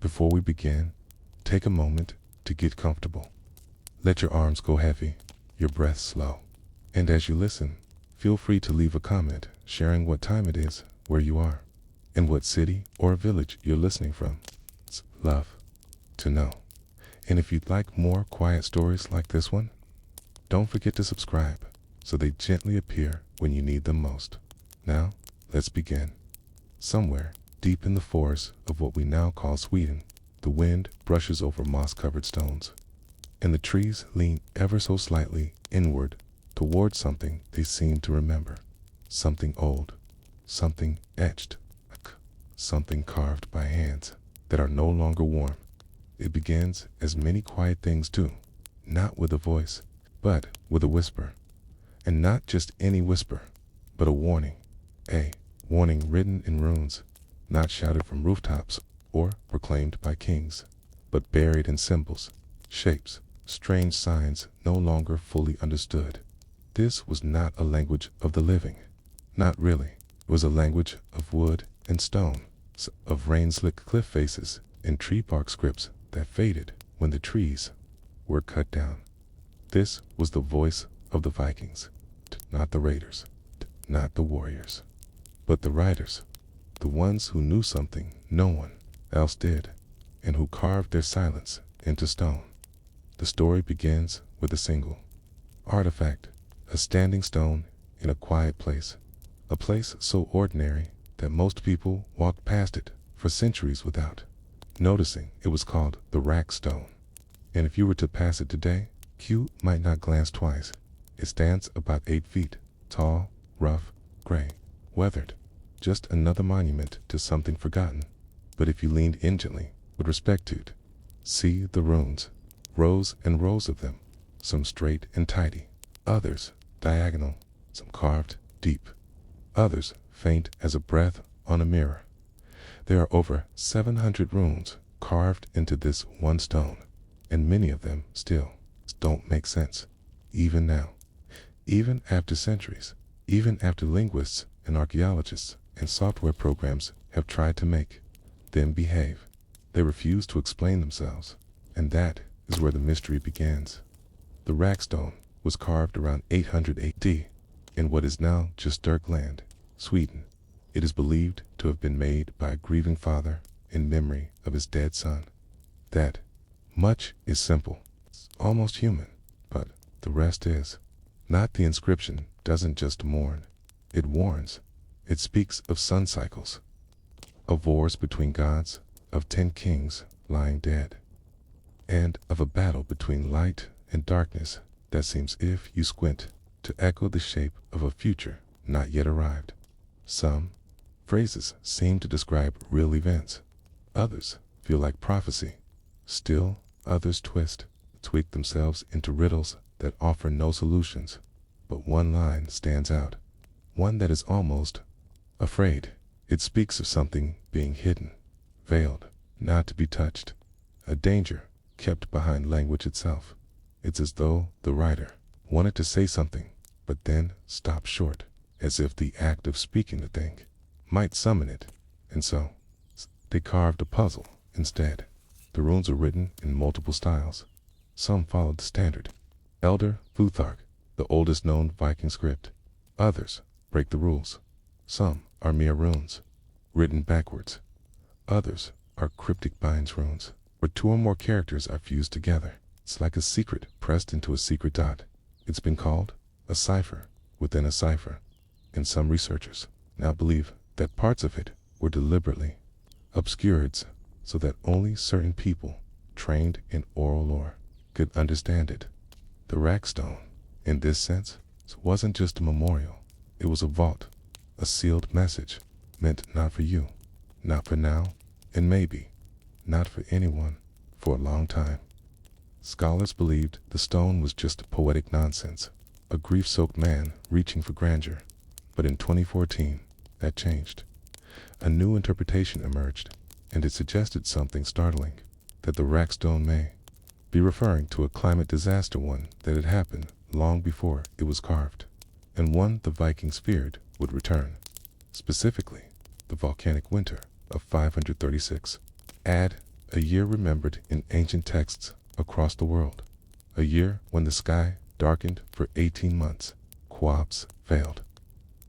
Before we begin, take a moment to get comfortable. Let your arms go heavy, your breath slow. And as you listen, feel free to leave a comment sharing what time it is, where you are, and what city or village you're listening from. It's love to know. And if you'd like more quiet stories like this one, don't forget to subscribe so they gently appear when you need them most. Now, let's begin. Somewhere deep in the forest of what we now call Sweden, the wind brushes over moss-covered stones, and the trees lean ever so slightly inward towards something they seem to remember. Something old, something etched, something carved by hands that are no longer warm. It begins as many quiet things do, not with a voice, but with a whisper. And not just any whisper, but a warning written in runes, not shouted from rooftops or proclaimed by kings, but buried in symbols, shapes, strange signs no longer fully understood. This was not a language of the living. Not really. It was a language of wood and stone, of rain-slicked cliff faces and tree bark scripts that faded when the trees were cut down. This was the voice of the Vikings, not the raiders, not the warriors, but the writers, the ones who knew something no one else did, and who carved their silence into stone. The story begins with a single artifact, a standing stone in a quiet place, a place so ordinary that most people walked past it for centuries without noticing. It was called the rack stone, and if you were to pass it today, you might not glance twice. It stands about 8 feet tall, rough, gray, weathered, just another monument to something forgotten. But if you leaned in gently, with respect to it, see the runes, rows and rows of them, some straight and tidy, others diagonal, some carved deep, others faint as a breath on a mirror. There are over 700 runes carved into this one stone, and many of them still don't make sense, even now, even after centuries, even after linguists and archaeologists and software programs have tried to make them behave. They refuse to explain themselves, and that is where the mystery begins. The rackstone was carved around 800 AD in what is now just dirt land, Sweden. It is believed to have been made by a grieving father in memory of his dead son. That much is simple, almost human, but the rest is not. The inscription doesn't just mourn, it warns. It speaks of sun cycles, of wars between gods, of 10 kings lying dead, and of a battle between light and darkness that seems, if you squint, to echo the shape of a future not yet arrived. Some phrases seem to describe real events, others feel like prophecy. Still, others tweak themselves into riddles that offer no solutions. But one line stands out, one that is almost afraid. It speaks of something being hidden, veiled, not to be touched, a danger kept behind language itself. It's as though the writer wanted to say something, but then stopped short, as if the act of speaking the thing might summon it, and so they carved a puzzle instead. The runes are written in multiple styles. Some follow the standard Elder Futhark, the oldest known Viking script. Others break the rules. Some are mere runes, written backwards. Others are cryptic binds runes, where 2 or more characters are fused together. It's like a secret pressed into a secret dot. It's been called a cipher within a cipher, and some researchers now believe that parts of it were deliberately obscured so that only certain people trained in oral lore could understand it. The rackstone, in this sense, wasn't just a memorial. It was a vault, a sealed message, meant not for you, not for now, and maybe not for anyone for a long time. Scholars believed the stone was just poetic nonsense, a grief-soaked man reaching for grandeur. But in 2014, that changed. A new interpretation emerged, and it suggested something startling, that the rackstone may be referring to a climate disaster, one that had happened long before it was carved, and one the Vikings feared would return. Specifically, the volcanic winter of 536. Add a year remembered in ancient texts across the world. A year when the sky darkened for 18 months, crops failed.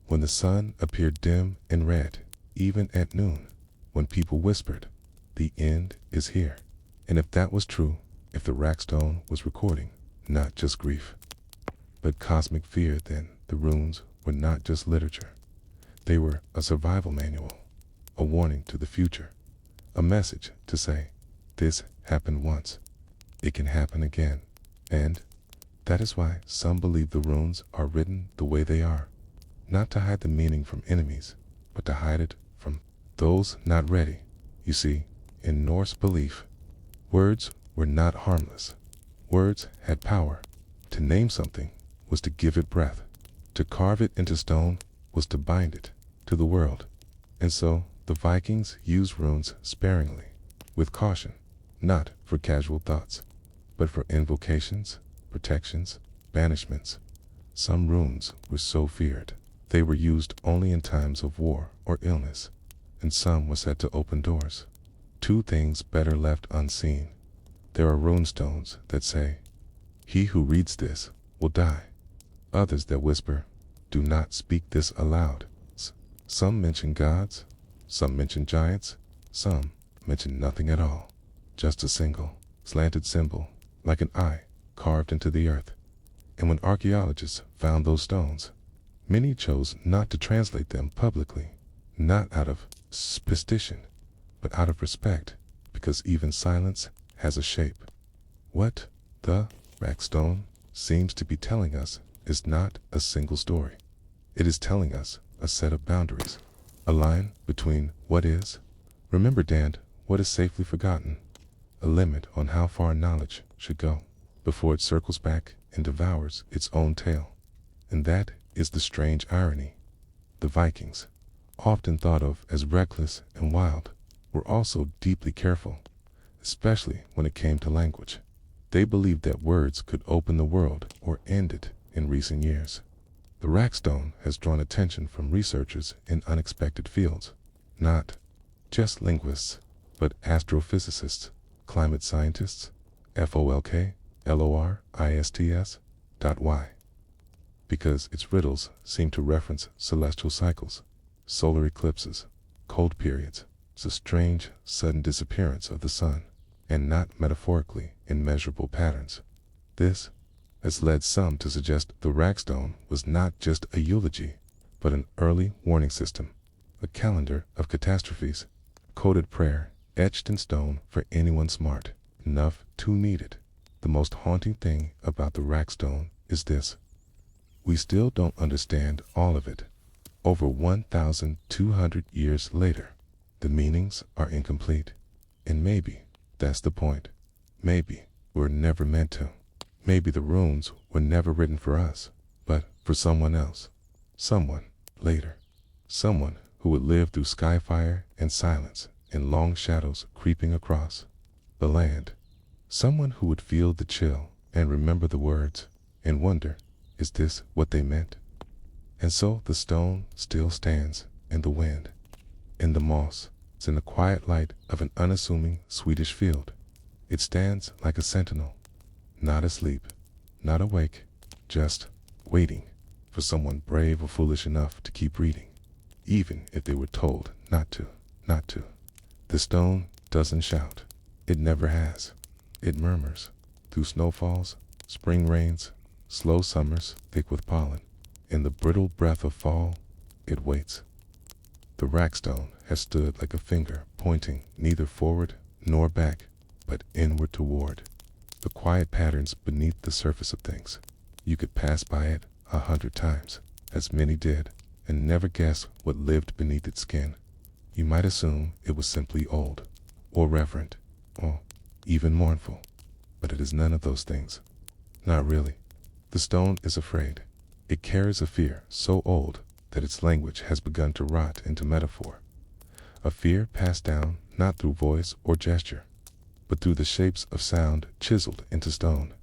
When the sun appeared dim and red, even at noon. When people whispered, the end is here. And if that was true, if the Rackstone was recording, not just grief, but cosmic fear, then the runes were not just literature. They were a survival manual, a warning to the future, a message to say, this happened once, it can happen again. And that is why some believe the runes are written the way they are, not to hide the meaning from enemies, but to hide it from those not ready. You see, in Norse belief, words were not harmless. Words had power. To name something was to give it breath. To carve it into stone was to bind it to the world. And so the Vikings used runes sparingly, with caution, not for casual thoughts, but for invocations, protections, banishments. Some runes were so feared, they were used only in times of war or illness, and some were said to open doors. Two things better left unseen. There are runestones that say, he who reads this will die. Others that whisper, do not speak this aloud. Some mention gods, some mention giants, some mention nothing at all. Just a single, slanted symbol, like an eye, carved into the earth. And when archaeologists found those stones, many chose not to translate them publicly, not out of superstition, but out of respect, because even silence has a shape. What the Rackstone seems to be telling us is not a single story. It is telling us a set of boundaries, a line between what is, remember Dan, what is safely forgotten, a limit on how far knowledge should go before it circles back and devours its own tail. And that is the strange irony. The Vikings, often thought of as reckless and wild, were also deeply careful, especially when it came to language. They believed that words could open the world or end it in recent years. The Rackstone has drawn attention from researchers in unexpected fields, not just linguists, but astrophysicists, climate scientists, folklorists.y, because its riddles seem to reference celestial cycles, solar eclipses, cold periods, the strange, sudden disappearance of the sun, and not metaphorically immeasurable patterns. This has led some to suggest the Rackstone was not just a eulogy, but an early warning system, a calendar of catastrophes, coded prayer etched in stone for anyone smart enough to need it. The most haunting thing about the Rackstone is this. We still don't understand all of it. Over 1,200 years later, the meanings are incomplete. And maybe that's the point. Maybe we're never meant to. Maybe the runes were never written for us, but for someone else. Someone later. Someone who would live through skyfire and silence and long shadows creeping across the land. Someone who would feel the chill and remember the words and wonder, is this what they meant? And so the stone still stands in the wind, in the moss, in the quiet light of an unassuming Swedish field. It stands like a sentinel, not asleep, not awake, just waiting for someone brave or foolish enough to keep reading, even if they were told not to. The stone doesn't shout. It never has. It murmurs through snowfalls, spring rains, slow summers thick with pollen. In the brittle breath of fall, it waits. The Rackstone has stood like a finger pointing neither forward nor back, but inward toward the quiet patterns beneath the surface of things. You could pass by it 100 times, as many did, and never guess what lived beneath its skin. You might assume it was simply old, or reverent, or even mournful, but it is none of those things. Not really. The stone is afraid. It carries a fear so old that its language has begun to rot into metaphor. A fear passed down not through voice or gesture, but through the shapes of sound chiseled into stone.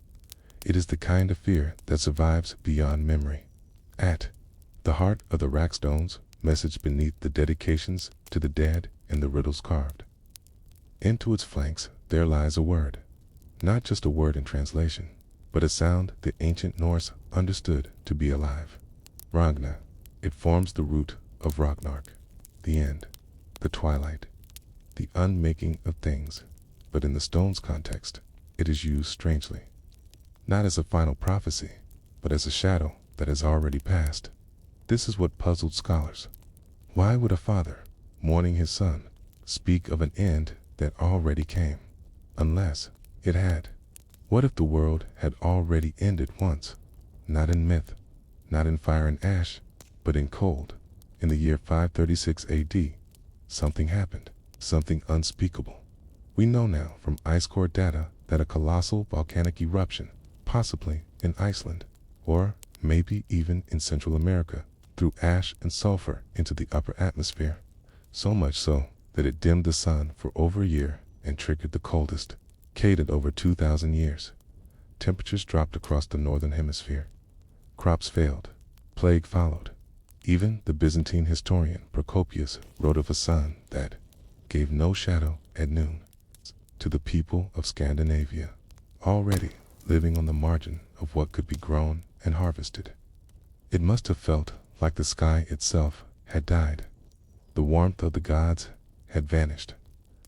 It is the kind of fear that survives beyond memory. At the heart of the Rackstone's message beneath the dedications to the dead and the riddles carved. Into its flanks there lies a word, not just a word in translation, but a sound the ancient Norse understood to be alive. Ragna. It forms the root of Ragnarok, the end, the twilight, the unmaking of things, but in the stone's context, it is used strangely. Not as a final prophecy, but as a shadow that has already passed. This is what puzzled scholars. Why would a father, mourning his son, speak of an end that already came? Unless it had. What if the world had already ended once? Not in myth, not in fire and ash, but in cold. In the year 536 AD, something happened, something unspeakable. We know now from ice core data that a colossal volcanic eruption, possibly in Iceland, or maybe even in Central America, threw ash and sulfur into the upper atmosphere, so much so that it dimmed the sun for over a year and triggered the coldest decade in over 2,000 years. Temperatures dropped across the northern hemisphere. Crops failed. Plague followed. Even the Byzantine historian Procopius wrote of a sun that gave no shadow at noon to the people of Scandinavia, already living on the margin of what could be grown and harvested. It must have felt like the sky itself had died. The warmth of the gods had vanished.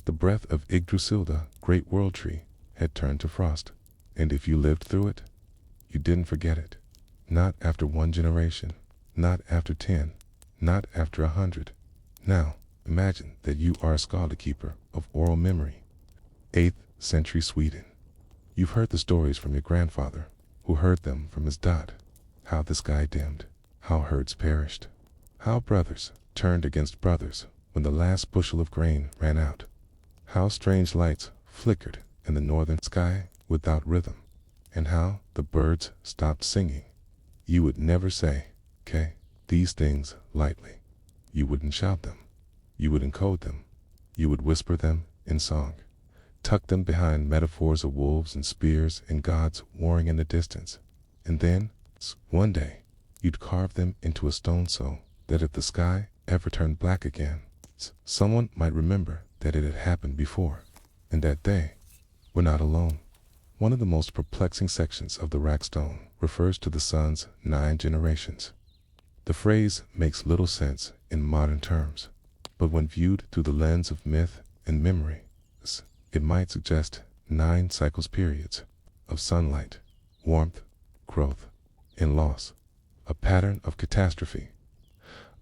The breath of Yggdrasilda, great world tree, had turned to frost. And if you lived through it, you didn't forget it. Not after one generation, not after 10, not after 100. Now, imagine that you are a scholar keeper of oral memory. 8th century Sweden. You've heard the stories from your grandfather, who heard them from his dad. How the sky dimmed, how herds perished, how brothers turned against brothers when the last bushel of grain ran out, how strange lights flickered in the northern sky without rhythm, and how the birds stopped singing. You would never say, "Okay, these things" lightly. You wouldn't shout them. You would encode them. You would whisper them in song. Tuck them behind metaphors of wolves and spears and gods warring in the distance. And then, one day, you'd carve them into a stone so that if the sky ever turned black again, someone might remember that it had happened before, and that they were not alone. One of the most perplexing sections of the Rackstone refers to the sun's 9 generations. The phrase makes little sense in modern terms, but when viewed through the lens of myth and memory, it might suggest 9 cycles periods of sunlight, warmth, growth, and loss, a pattern of catastrophe.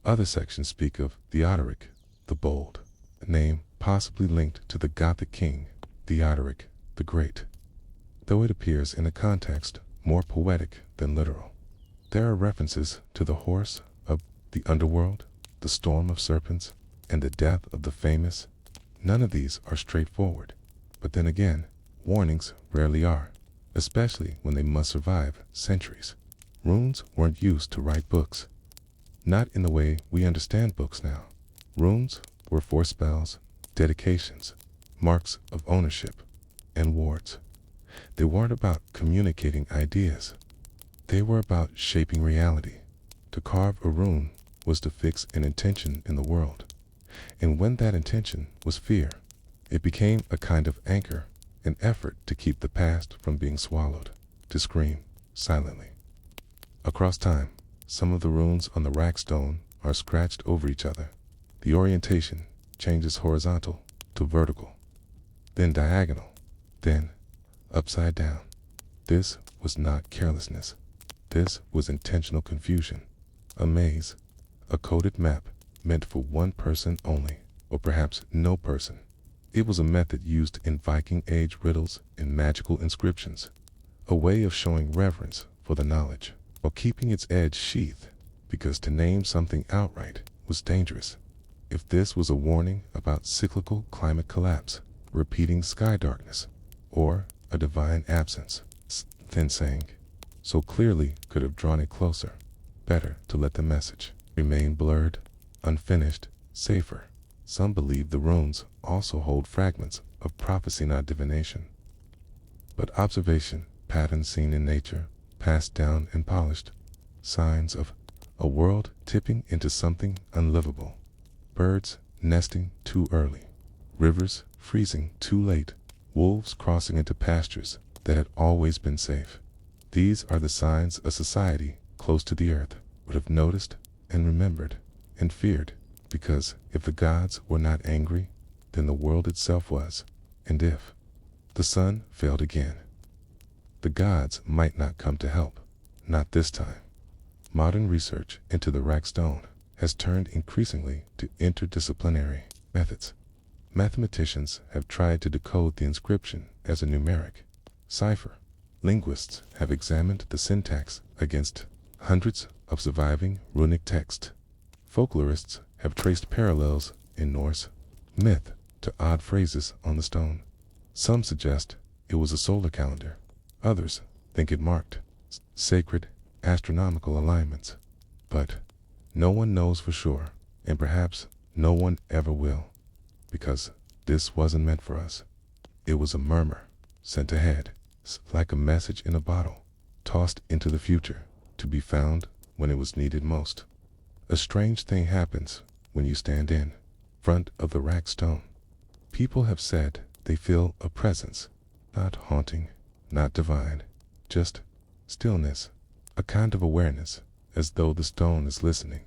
Other sections speak of Theodoric, the Bold, a name possibly linked to the Gothic king, Theodoric the Great, though it appears in a context more poetic than literal. There are references to the horse of the underworld, the storm of serpents, and the death of the famous. None of these are straightforward, but then again, warnings rarely are, especially when they must survive centuries. Runes weren't used to write books, not in the way we understand books now. Runes were for spells, dedications, marks of ownership, and wards. They weren't about communicating ideas. They were about shaping reality. To carve a rune was to fix an intention in the world. And when that intention was fear, it became a kind of anchor, an effort to keep the past from being swallowed, to scream silently. Across time, some of the runes on the Rackstone are scratched over each other. The orientation changes horizontal to vertical, then diagonal, then upside down. This was not carelessness. This was intentional confusion. A maze, a coded map meant for one person only, or perhaps no person. It was a method used in Viking Age riddles and magical inscriptions, a way of showing reverence for the knowledge, while keeping its edge sheathed, because to name something outright was dangerous. If this was a warning about cyclical climate collapse, repeating sky darkness, or a divine absence, then saying, so clearly could have drawn it closer. Better to let the message remain blurred, unfinished, safer. Some believe the runes also hold fragments of prophecy, not divination, but observation, patterns seen in nature, passed down and polished, signs of a world tipping into something unlivable. Birds nesting too early, rivers freezing too late, wolves crossing into pastures that had always been safe. These are the signs a society close to the earth would have noticed and remembered and feared, because if the gods were not angry, then the world itself was, and if the sun failed again, the gods might not come to help, not this time. Modern research into the rack stone has turned increasingly to interdisciplinary methods. Mathematicians have tried to decode the inscription as a numeric cipher. Linguists have examined the syntax against hundreds of surviving runic texts. Folklorists have traced parallels in Norse myth to odd phrases on the stone. Some suggest it was a solar calendar. Others think it marked sacred astronomical alignments. But no one knows for sure, and perhaps no one ever will, because this wasn't meant for us. It was a murmur sent ahead, like a message in a bottle, tossed into the future to be found when it was needed most. A strange thing happens when you stand in front of the rack stone. People have said they feel a presence, not haunting, not divine, just stillness, a kind of awareness, as though the stone is listening,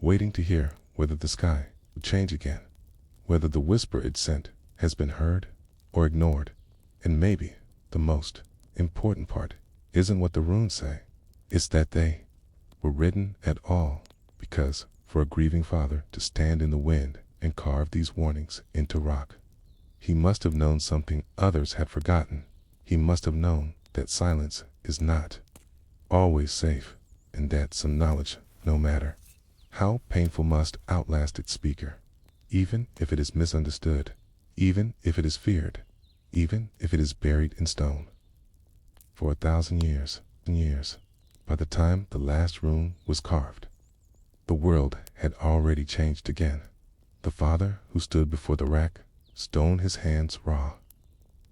waiting to hear whether the sky would change again, whether the whisper it sent has been heard or ignored. And maybe the most important part isn't what the runes say, it's that they were written at all, because for a grieving father to stand in the wind and carve these warnings into rock, he must have known something others had forgotten. He must have known that silence is not always safe, and that some knowledge, no matter how painful, must outlast its speaker, even if it is misunderstood, even if it is feared, even if it is buried in stone. For 1,000 years, by the time the last rune was carved, the world had already changed again. The father who stood before the rack stone, his hands raw,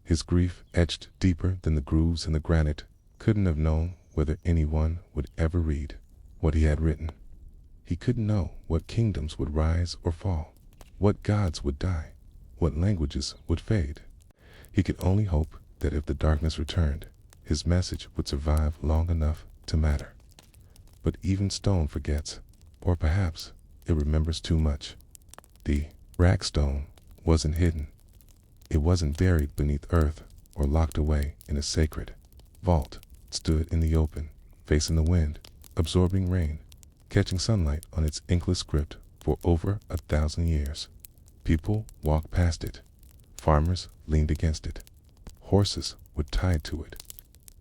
his grief etched deeper than the grooves in the granite, couldn't have known whether anyone would ever read what he had written. He couldn't know what kingdoms would rise or fall, what gods would die, what languages would fade. He could only hope that if the darkness returned, his message would survive long enough to matter. But even stone forgets, or perhaps it remembers too much. The rack stone wasn't hidden. It wasn't buried beneath earth or locked away in a sacred vault. It stood in the open, facing the wind, absorbing rain, catching sunlight on its inkless script for over 1,000 years. People walked past it. Farmers leaned against it. Horses were tied to it.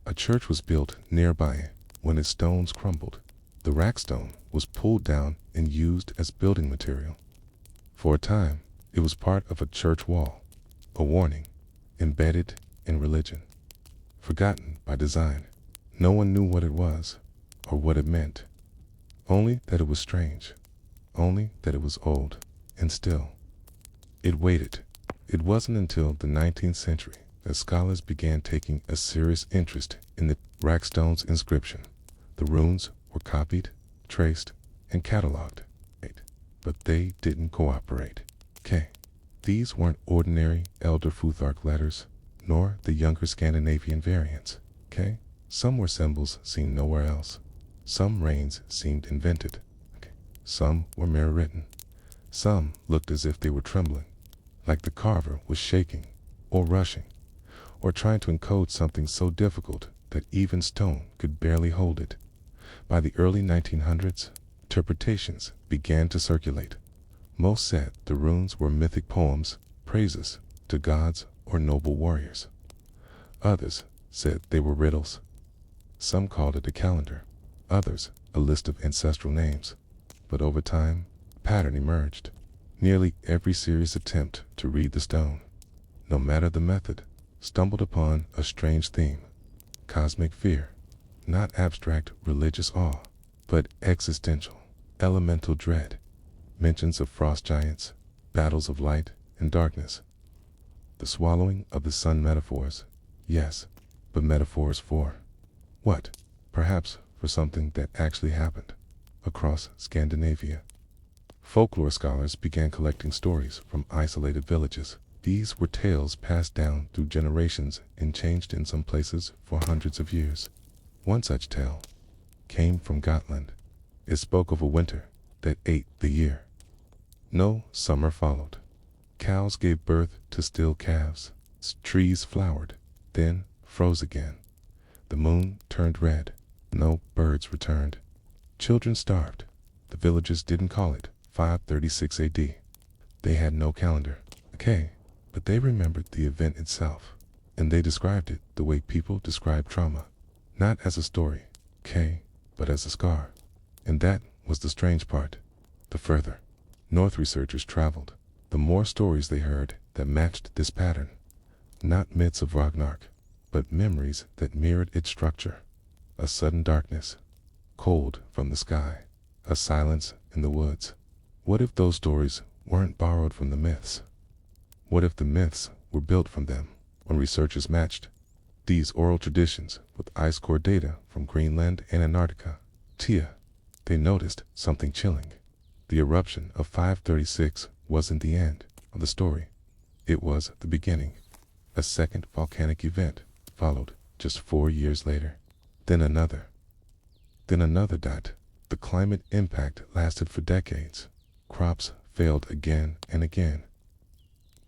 A church was built nearby when its stones crumbled. The rack stone was pulled down and used as building material. For a time, it was part of a church wall, a warning embedded in religion, forgotten by design. No one knew what it was or what it meant, only that it was strange, only that it was old, and still it waited. It wasn't until the 19th century that scholars began taking a serious interest in the rack stone's inscription. The runes were copied, traced, and cataloged, but they didn't cooperate. These weren't ordinary Elder Futhark letters, nor the younger Scandinavian variants. Some were symbols seen nowhere else. Some reigns seemed invented. Some were mirror-written. Some looked as if they were trembling, like the carver was shaking, or rushing, or trying to encode something so difficult that even stone could barely hold it. By the early 1900s, interpretations began to circulate. Most said the runes were mythic poems, praises to gods or noble warriors. Others said they were riddles. Some called it a calendar, others a list of ancestral names. But over time, a pattern emerged. Nearly every serious attempt to read the stone, no matter the method, stumbled upon a strange theme: cosmic fear, not abstract religious awe, but existential, elemental dread. Mentions of frost giants, battles of light and darkness, the swallowing of the sun metaphors. Yes, but metaphors for what? Perhaps for something that actually happened across Scandinavia. Folklore scholars began collecting stories from isolated villages, These were tales passed down through generations and changed in some places for hundreds of years. One such tale came from Gotland. It spoke of a winter that ate the year. No summer followed. Cows gave birth to still calves. Trees flowered, then froze again. The moon turned red. No birds returned. Children starved. The villagers didn't call it 536 AD. They had no calendar. Okay, but they remembered the event itself, and they described it the way people describe trauma. Not as a story, okay, but as a scar. And that was the strange part. The further north researchers traveled, the more stories they heard that matched this pattern. Not myths of Ragnarok, but memories that mirrored its structure. A sudden darkness, cold from the sky, a silence in the woods. What if those stories weren't borrowed from the myths? What if the myths were built from them? When researchers matched these oral traditions with ice core data from Greenland and Antarctica, they noticed something chilling. The eruption of 536 wasn't the end of the story. It was the beginning. A second volcanic event followed just 4 years later. Then another. The climate impact lasted for decades. Crops failed again and again.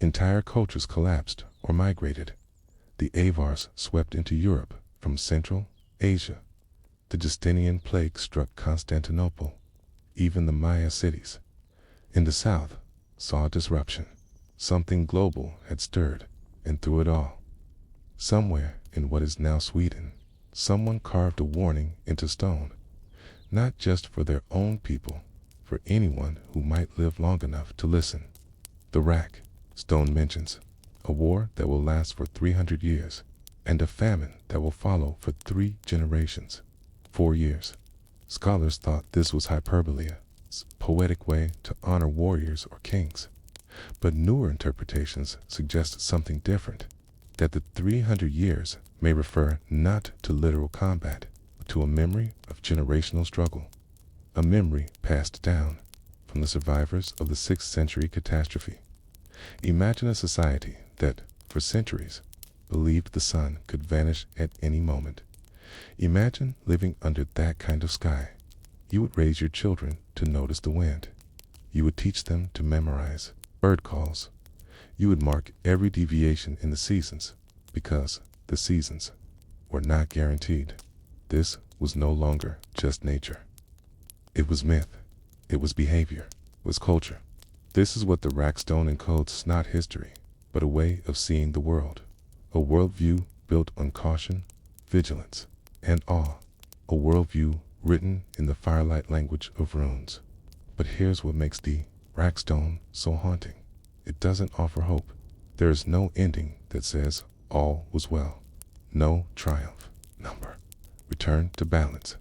Entire cultures collapsed or migrated. The Avars swept into Europe from Central Asia. The Justinian plague struck Constantinople. Even the Maya cities in the south saw disruption. Something global had stirred, and through it all, somewhere in what is now Sweden, someone carved a warning into stone, not just for their own people, for anyone who might live long enough to listen. The rack stone mentions a war that will last for 300 years, and a famine that will follow for 3 generations. 4 years. Scholars thought this was hyperbole, a poetic way to honor warriors or kings. But newer interpretations suggest something different, that the 300 years may refer not to literal combat, but to a memory of generational struggle, a memory passed down from the survivors of the 6th century catastrophe. Imagine a society that, for centuries, believed the sun could vanish at any moment. Imagine living under that kind of sky. You would raise your children to notice the wind. You would teach them to memorize bird calls. You would mark every deviation in the seasons, because the seasons were not guaranteed. This was no longer just nature. It was myth. It was behavior. It was culture. This is what the Rackstone encodes, not history, but a way of seeing the world. A worldview built on caution, vigilance, and awe. A worldview written in the firelight language of runes. But here's what makes the Rackstone so haunting. It doesn't offer hope. There is no ending that says all was well. No triumph number. Return to balance.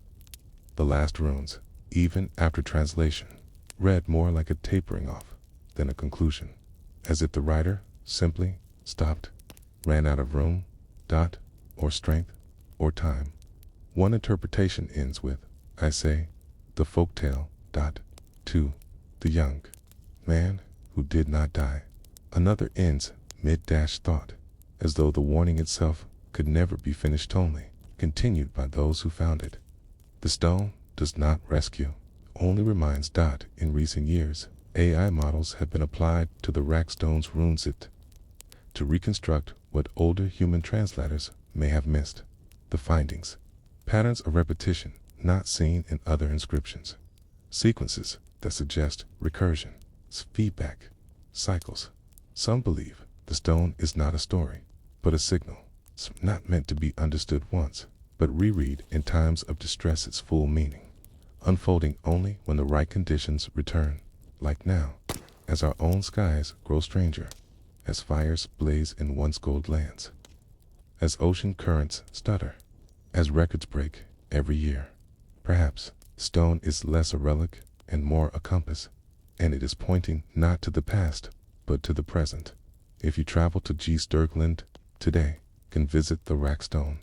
The last runes, even after translation, read more like a tapering off than a conclusion, as if the writer simply stopped, ran out of room, or strength, or time. One interpretation ends with, I say, the folktale, to the young man who did not die. Another ends mid-thought, as though the warning itself could never be finished, only continued by those who found it. The stone does not rescue, only reminds. In recent years, AI models have been applied to the Rackstone's runeset to reconstruct what older human translators may have missed. The findings: patterns of repetition not seen in other inscriptions, sequences that suggest recursion, feedback, cycles. Some believe the stone is not a story, but a signal. It's not meant to be understood once, but reread in times of distress its full meaning, unfolding only when the right conditions return, like now, as our own skies grow stranger, as fires blaze in once gold lands, as ocean currents stutter, as records break every year. Perhaps stone is less a relic and more a compass, and it is pointing not to the past, but to the present. If you travel to Sturgland today, can visit the Rackstone.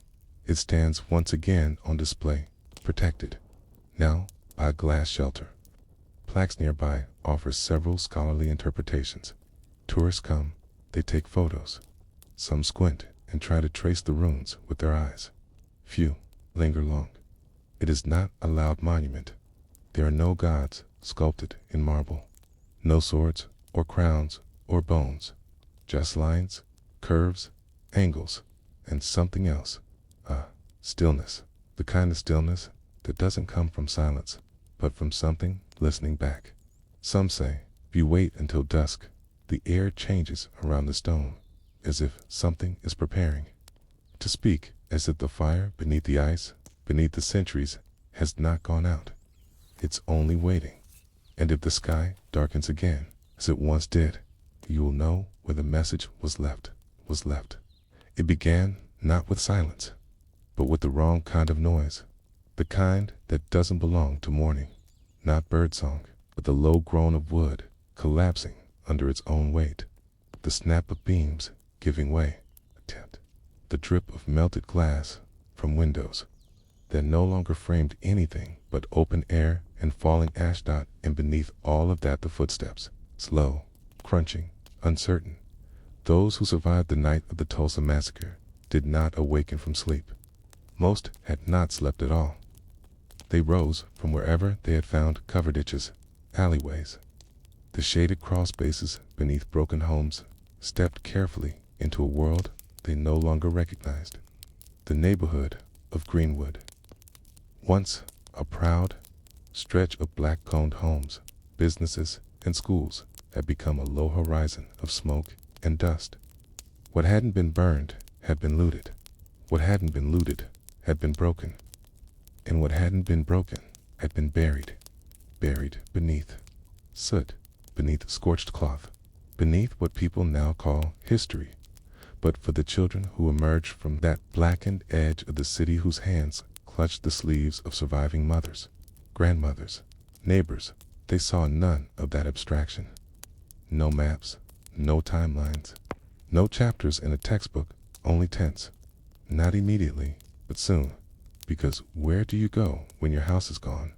It stands once again on display, protected, now by a glass shelter. Plaques nearby offer several scholarly interpretations. Tourists come, They take photos. Some squint and try to trace the runes with their eyes. Few linger long. It is not a loud monument. There are no gods sculpted in marble. No swords or crowns or bones. Just lines, curves, angles, and something else. Stillness. The kind of stillness that doesn't come from silence, but from something listening back. Some say, if you wait until dusk, the air changes around the stone, as if something is preparing to speak, as if the fire beneath the ice, beneath the centuries, has not gone out. It's only waiting. And if the sky darkens again, as it once did, you will know where the message was left. It began not with silence, but with the wrong kind of noise, the kind that doesn't belong to morning. Not birdsong, but the low groan of wood collapsing under its own weight, the snap of beams giving way, the drip of melted glass from windows that no longer framed anything but open air and falling ashdot, and beneath all of that the footsteps, slow, crunching, uncertain. Those who survived the night of the Tulsa massacre did not awaken from sleep. Most had not slept at all. They rose from wherever they had found cover ditches, alleyways, the shaded crawl spaces beneath broken homes, stepped carefully into a world they no longer recognized. The neighborhood of Greenwood. Once a proud stretch of black-coned homes, businesses, and schools had become a low horizon of smoke and dust. What hadn't been burned had been looted. What hadn't been looted had been broken. And what hadn't been broken had been buried beneath soot, beneath scorched cloth, beneath what people now call history. But for the children who emerged from that blackened edge of the city, whose hands clutched the sleeves of surviving mothers, grandmothers, neighbors, they saw none of that abstraction. No maps, no timelines, no chapters in a textbook, only tents. Not immediately, but soon. Because where do you go when your house is gone?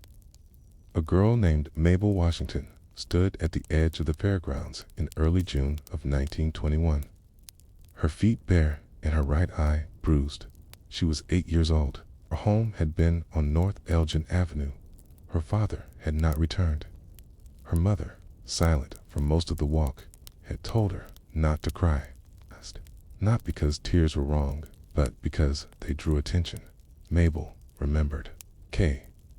A girl named Mabel Washington stood at the edge of the fairgrounds in early June of 1921. Her feet bare and her right eye bruised. She was 8 years old. Her home had been on North Elgin Avenue. Her father had not returned. Her mother, silent for most of the walk, had told her not to cry. Not because tears were wrong, but because they drew attention. Mabel remembered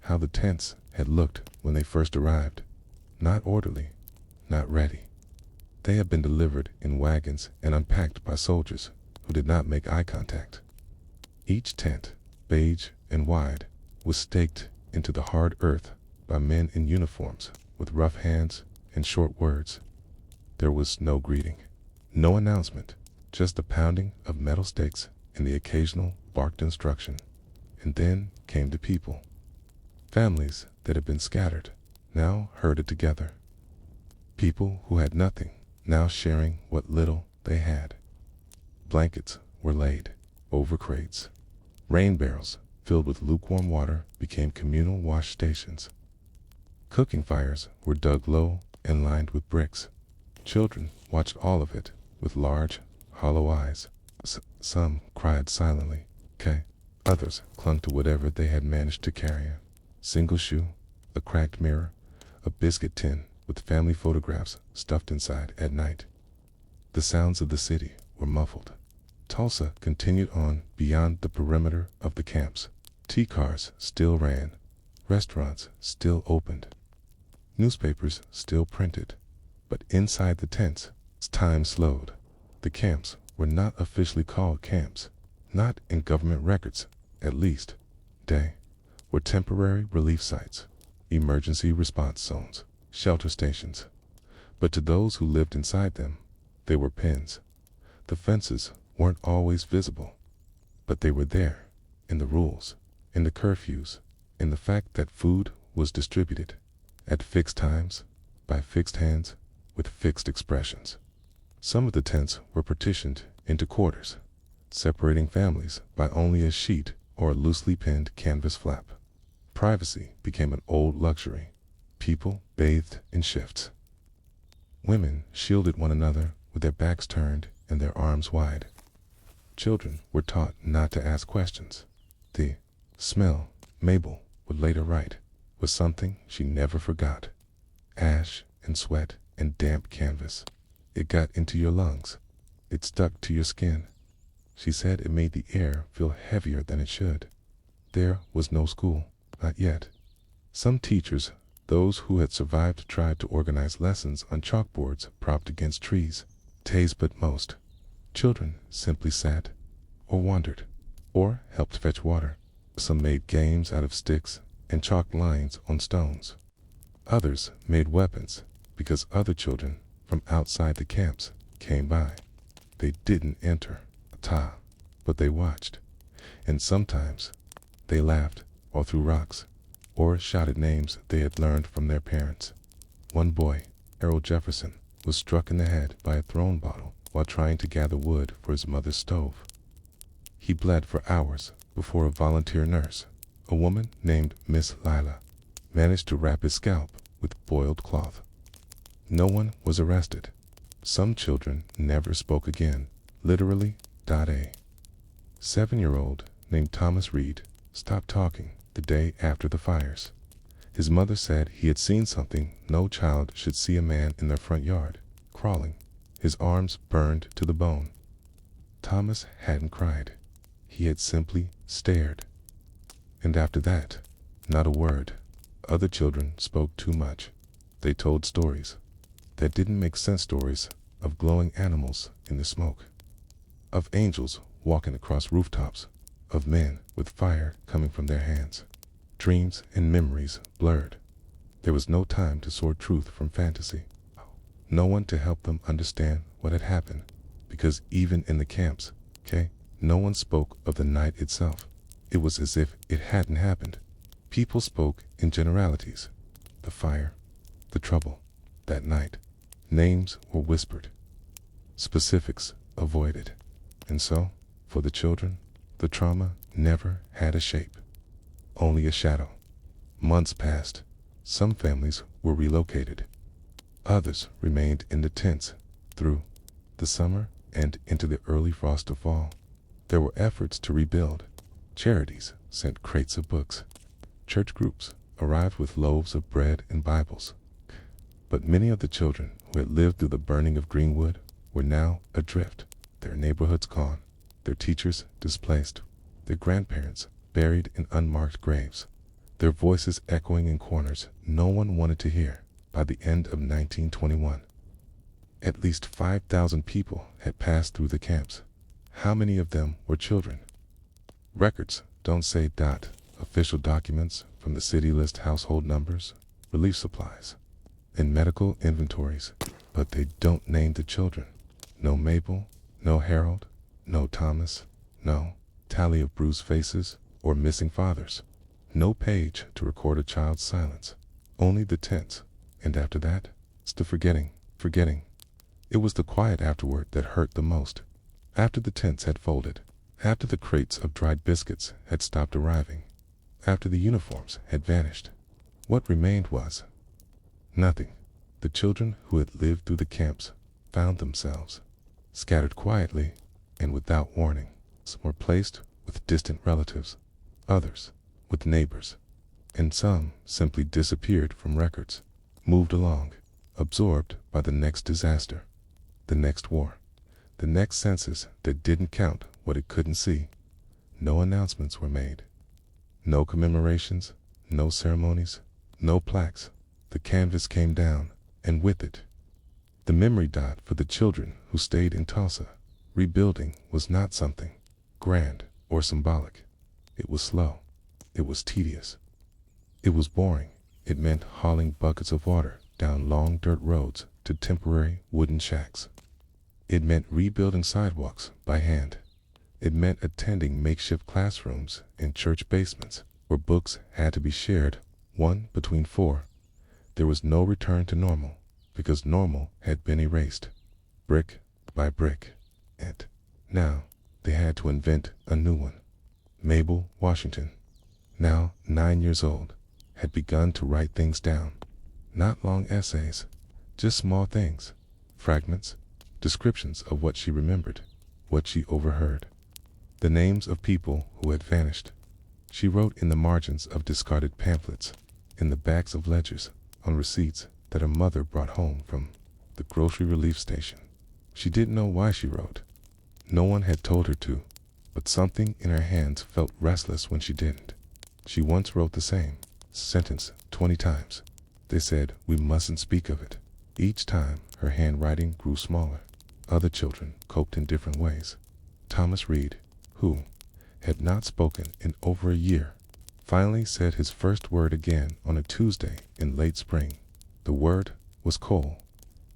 how the tents had looked when they first arrived. Not orderly, not ready. They had been delivered in wagons and unpacked by soldiers who did not make eye contact. Each tent, beige and wide, was staked into the hard earth by men in uniforms with rough hands and short words. There was no greeting, no announcement, just the pounding of metal stakes and the occasional barked instruction. And then came the people. Families that had been scattered, now herded together. People who had nothing, now sharing what little they had. Blankets were laid over crates. Rain barrels filled with lukewarm water became communal wash stations. Cooking fires were dug low and lined with bricks. Children watched all of it with large, hollow eyes. Some cried silently. Others clung to whatever they had managed to carry. A single shoe, a cracked mirror, a biscuit tin with family photographs stuffed inside at night. The sounds of the city were muffled. Tulsa continued on beyond the perimeter of the camps. Tea cars still ran. Restaurants still opened. Newspapers still printed. But inside the tents, time slowed. The camps were not officially called camps. Not in government records, at least. They were temporary relief sites, emergency response zones, shelter stations. But to those who lived inside them, they were pens. The fences weren't always visible, but they were there, in the rules, in the curfews, in the fact that food was distributed at fixed times, by fixed hands, with fixed expressions. Some of the tents were partitioned into quarters, separating families by only a sheet or a loosely pinned canvas flap. Privacy became an old luxury. People bathed in shifts. Women shielded one another with their backs turned and their arms wide. Children were taught not to ask questions. The smell, Mabel would later write, was something she never forgot. Ash and sweat and damp canvas. It got into your lungs. It stuck to your skin. She said it made the air feel heavier than it should. There was no school, not yet. Some teachers, those who had survived, tried to organize lessons on chalkboards propped against trees. But most children simply sat, or wandered, or helped fetch water. Some made games out of sticks and chalked lines on stones. Others made weapons because other children from outside the camps came by. They didn't enter, but they watched. And sometimes they laughed or threw rocks or shouted names they had learned from their parents. One boy, Harold Jefferson, was struck in the head by a thrown bottle while trying to gather wood for his mother's stove. He bled for hours before a volunteer nurse, a woman named Miss Lila, managed to wrap his scalp with boiled cloth. No one was arrested. Some children never spoke again, literally. A 7-year-old named Thomas Reed stopped talking the day after the fires. His mother said he had seen something no child should see: a man in their front yard, crawling, his arms burned to the bone. Thomas hadn't cried. He had simply stared. And after that, not a word. Other children spoke too much. They told stories that didn't make sense, stories of glowing animals in the smoke, of angels walking across rooftops, of men with fire coming from their hands. Dreams and memories blurred. There was no time to sort truth from fantasy. No one to help them understand what had happened, because even in the camps, no one spoke of the night itself. It was as if it hadn't happened. People spoke in generalities. The fire, the trouble, that night. Names were whispered. Specifics avoided. And so, for the children, the trauma never had a shape, only a shadow. Months passed. Some families were relocated. Others remained in the tents through the summer and into the early frost of fall. There were efforts to rebuild. Charities sent crates of books. Church groups arrived with loaves of bread and Bibles. But many of the children who had lived through the burning of Greenwood were now adrift, their neighborhoods gone, their teachers displaced, their grandparents buried in unmarked graves, their voices echoing in corners no one wanted to hear. By the end of 1921, at least 5,000 people had passed through the camps. How many of them were children? Records don't say. Official documents from the city list household numbers, relief supplies, and medical inventories, but they don't name the children. No Mabel, no Harold, no Thomas, no tally of bruised faces or missing fathers. No page to record a child's silence. Only the tents. And after that, it's the forgetting. It was the quiet afterward that hurt the most. After the tents had folded, after the crates of dried biscuits had stopped arriving, after the uniforms had vanished, what remained was nothing. The children who had lived through the camps found themselves scattered quietly and without warning. Some were placed with distant relatives, others with neighbors, and some simply disappeared from records, moved along, absorbed by the next disaster, the next war, the next census that didn't count what it couldn't see. No announcements were made. No commemorations, no ceremonies, no plaques. The canvas came down, and with it, the memory dot for the children who stayed in Tulsa. Rebuilding was not something grand or symbolic. It was slow. It was tedious. It was boring. It meant hauling buckets of water down long dirt roads to temporary wooden shacks. It meant rebuilding sidewalks by hand. It meant attending makeshift classrooms in church basements where books had to be shared, one between four. There was no return to normal because normal had been erased, brick by brick. And now they had to invent a new one. Mabel Washington, now 9 years old, had begun to write things down. Not long essays, just small things, fragments, descriptions of what she remembered, what she overheard, the names of people who had vanished. She wrote in the margins of discarded pamphlets, in the backs of ledgers, on receipts that her mother brought home from the grocery relief station. She didn't know why she wrote. No one had told her to, but something in her hands felt restless when she didn't. She once wrote the same sentence 20 times. They said, "We mustn't speak of it." Each time, her handwriting grew smaller. Other children coped in different ways. Thomas Reed, who had not spoken in over a year, finally said his first word again on a Tuesday in late spring. The word was coal.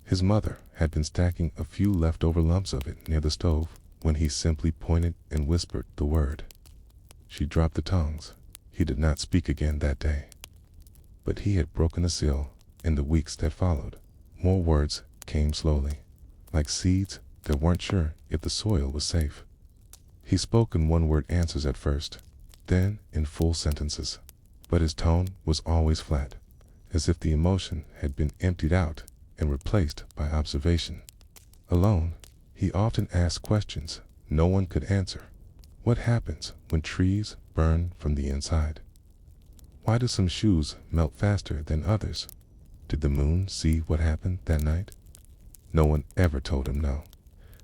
His mother had been stacking a few leftover lumps of it near the stove when he simply pointed and whispered the word. She dropped the tongs. He did not speak again that day. But he had broken the seal in the weeks that followed. More words came slowly, like seeds that weren't sure if the soil was safe. He spoke in one-word answers at first, then in full sentences. But his tone was always flat, as if the emotion had been emptied out and replaced by observation. Alone, he often asked questions no one could answer. What happens when trees burn from the inside? Why do some shoes melt faster than others? Did the moon see what happened that night? No one ever told him no.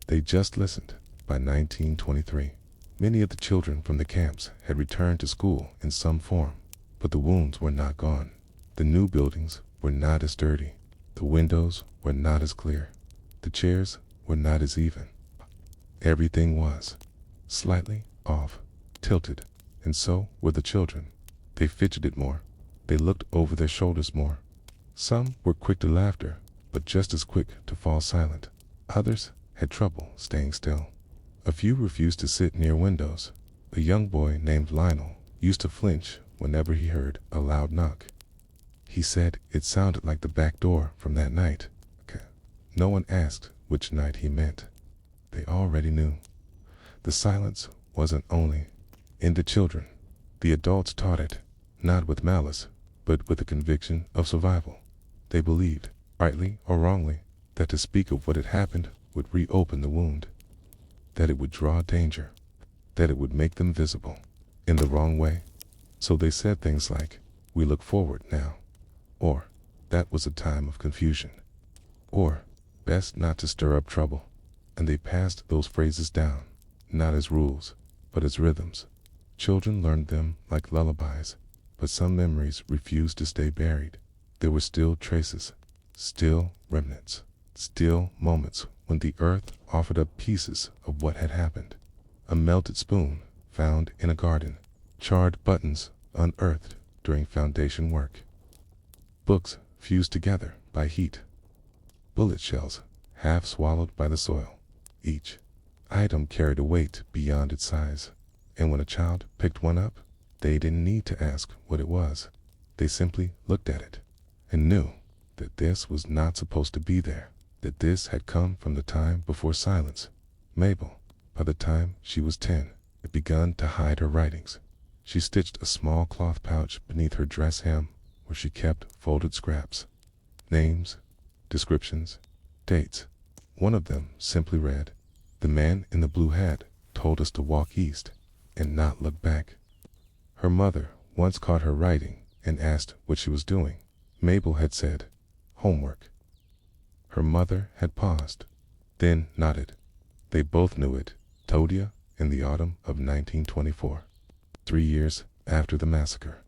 They just listened. By 1923, many of the children from the camps had returned to school in some form, but the wounds were not gone. The new buildings were not as sturdy. The windows were not as clear. The chairs were not as even. Everything was slightly off, tilted, and so were the children. They fidgeted more. They looked over their shoulders more. Some were quick to laughter, but just as quick to fall silent. Others had trouble staying still. A few refused to sit near windows. A young boy named Lionel used to flinch whenever he heard a loud knock. He said it sounded like the back door from that night. No one asked which night he meant. They already knew. The silence wasn't only in the children. The adults taught it, not with malice, but with the conviction of survival. They believed, rightly or wrongly, that to speak of what had happened would reopen the wound, that it would draw danger, that it would make them visible in the wrong way. So they said things like, "We look forward now," or "That was a time of confusion," or "Best not to stir up trouble." And they passed those phrases down, not as rules, but as rhythms. Children learned them like lullabies, but some memories refused to stay buried. There were still traces, still remnants, still moments when the earth offered up pieces of what had happened. A melted spoon found in a garden, charred buttons unearthed during foundation work, books fused together by heat, bullet shells half swallowed by the soil. Each item carried a weight beyond its size, and when a child picked one up, they didn't need to ask what it was. They simply looked at it and knew that this was not supposed to be there, that this had come from the time before silence. Mabel, by the time she was 10, had begun to hide her writings. She stitched a small cloth pouch beneath her dress hem where she kept folded scraps, names, descriptions, dates. One of them simply read, "The man in the blue hat told us to walk east and not look back." Her mother once caught her writing and asked what she was doing. Mabel had said, "Homework." Her mother had paused, then nodded. They both knew it. Todia in the autumn of 1924, 3 years after the massacre.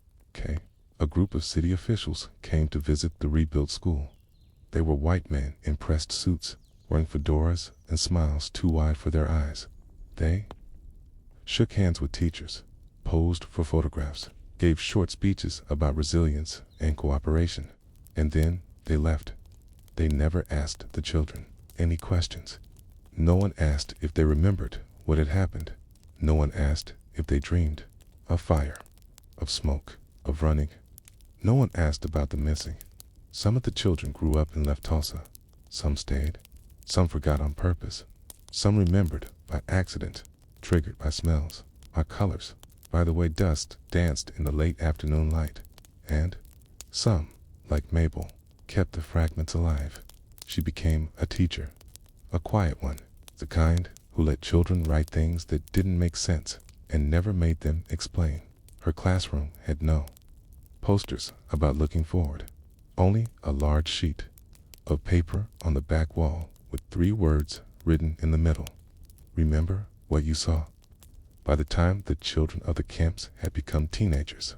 A group of city officials came to visit the rebuilt school. They were white men in pressed suits, wearing fedoras and smiles too wide for their eyes. They shook hands with teachers, posed for photographs, gave short speeches about resilience and cooperation, and then they left. They never asked the children any questions. No one asked if they remembered what had happened. No one asked if they dreamed of fire, of smoke, of running. No one asked about the missing. Some of the children grew up and left Tulsa. Some stayed. Some forgot on purpose. Some remembered by accident, triggered by smells, by colors, by the way dust danced in the late afternoon light. And some, like Mabel, kept the fragments alive. She became a teacher, a quiet one, the kind who let children write things that didn't make sense and never made them explain. Her classroom had no posters about looking forward, only a large sheet of paper on the back wall with 3 words written in the middle. Remember what you saw. By the time the children of the camps had become teenagers,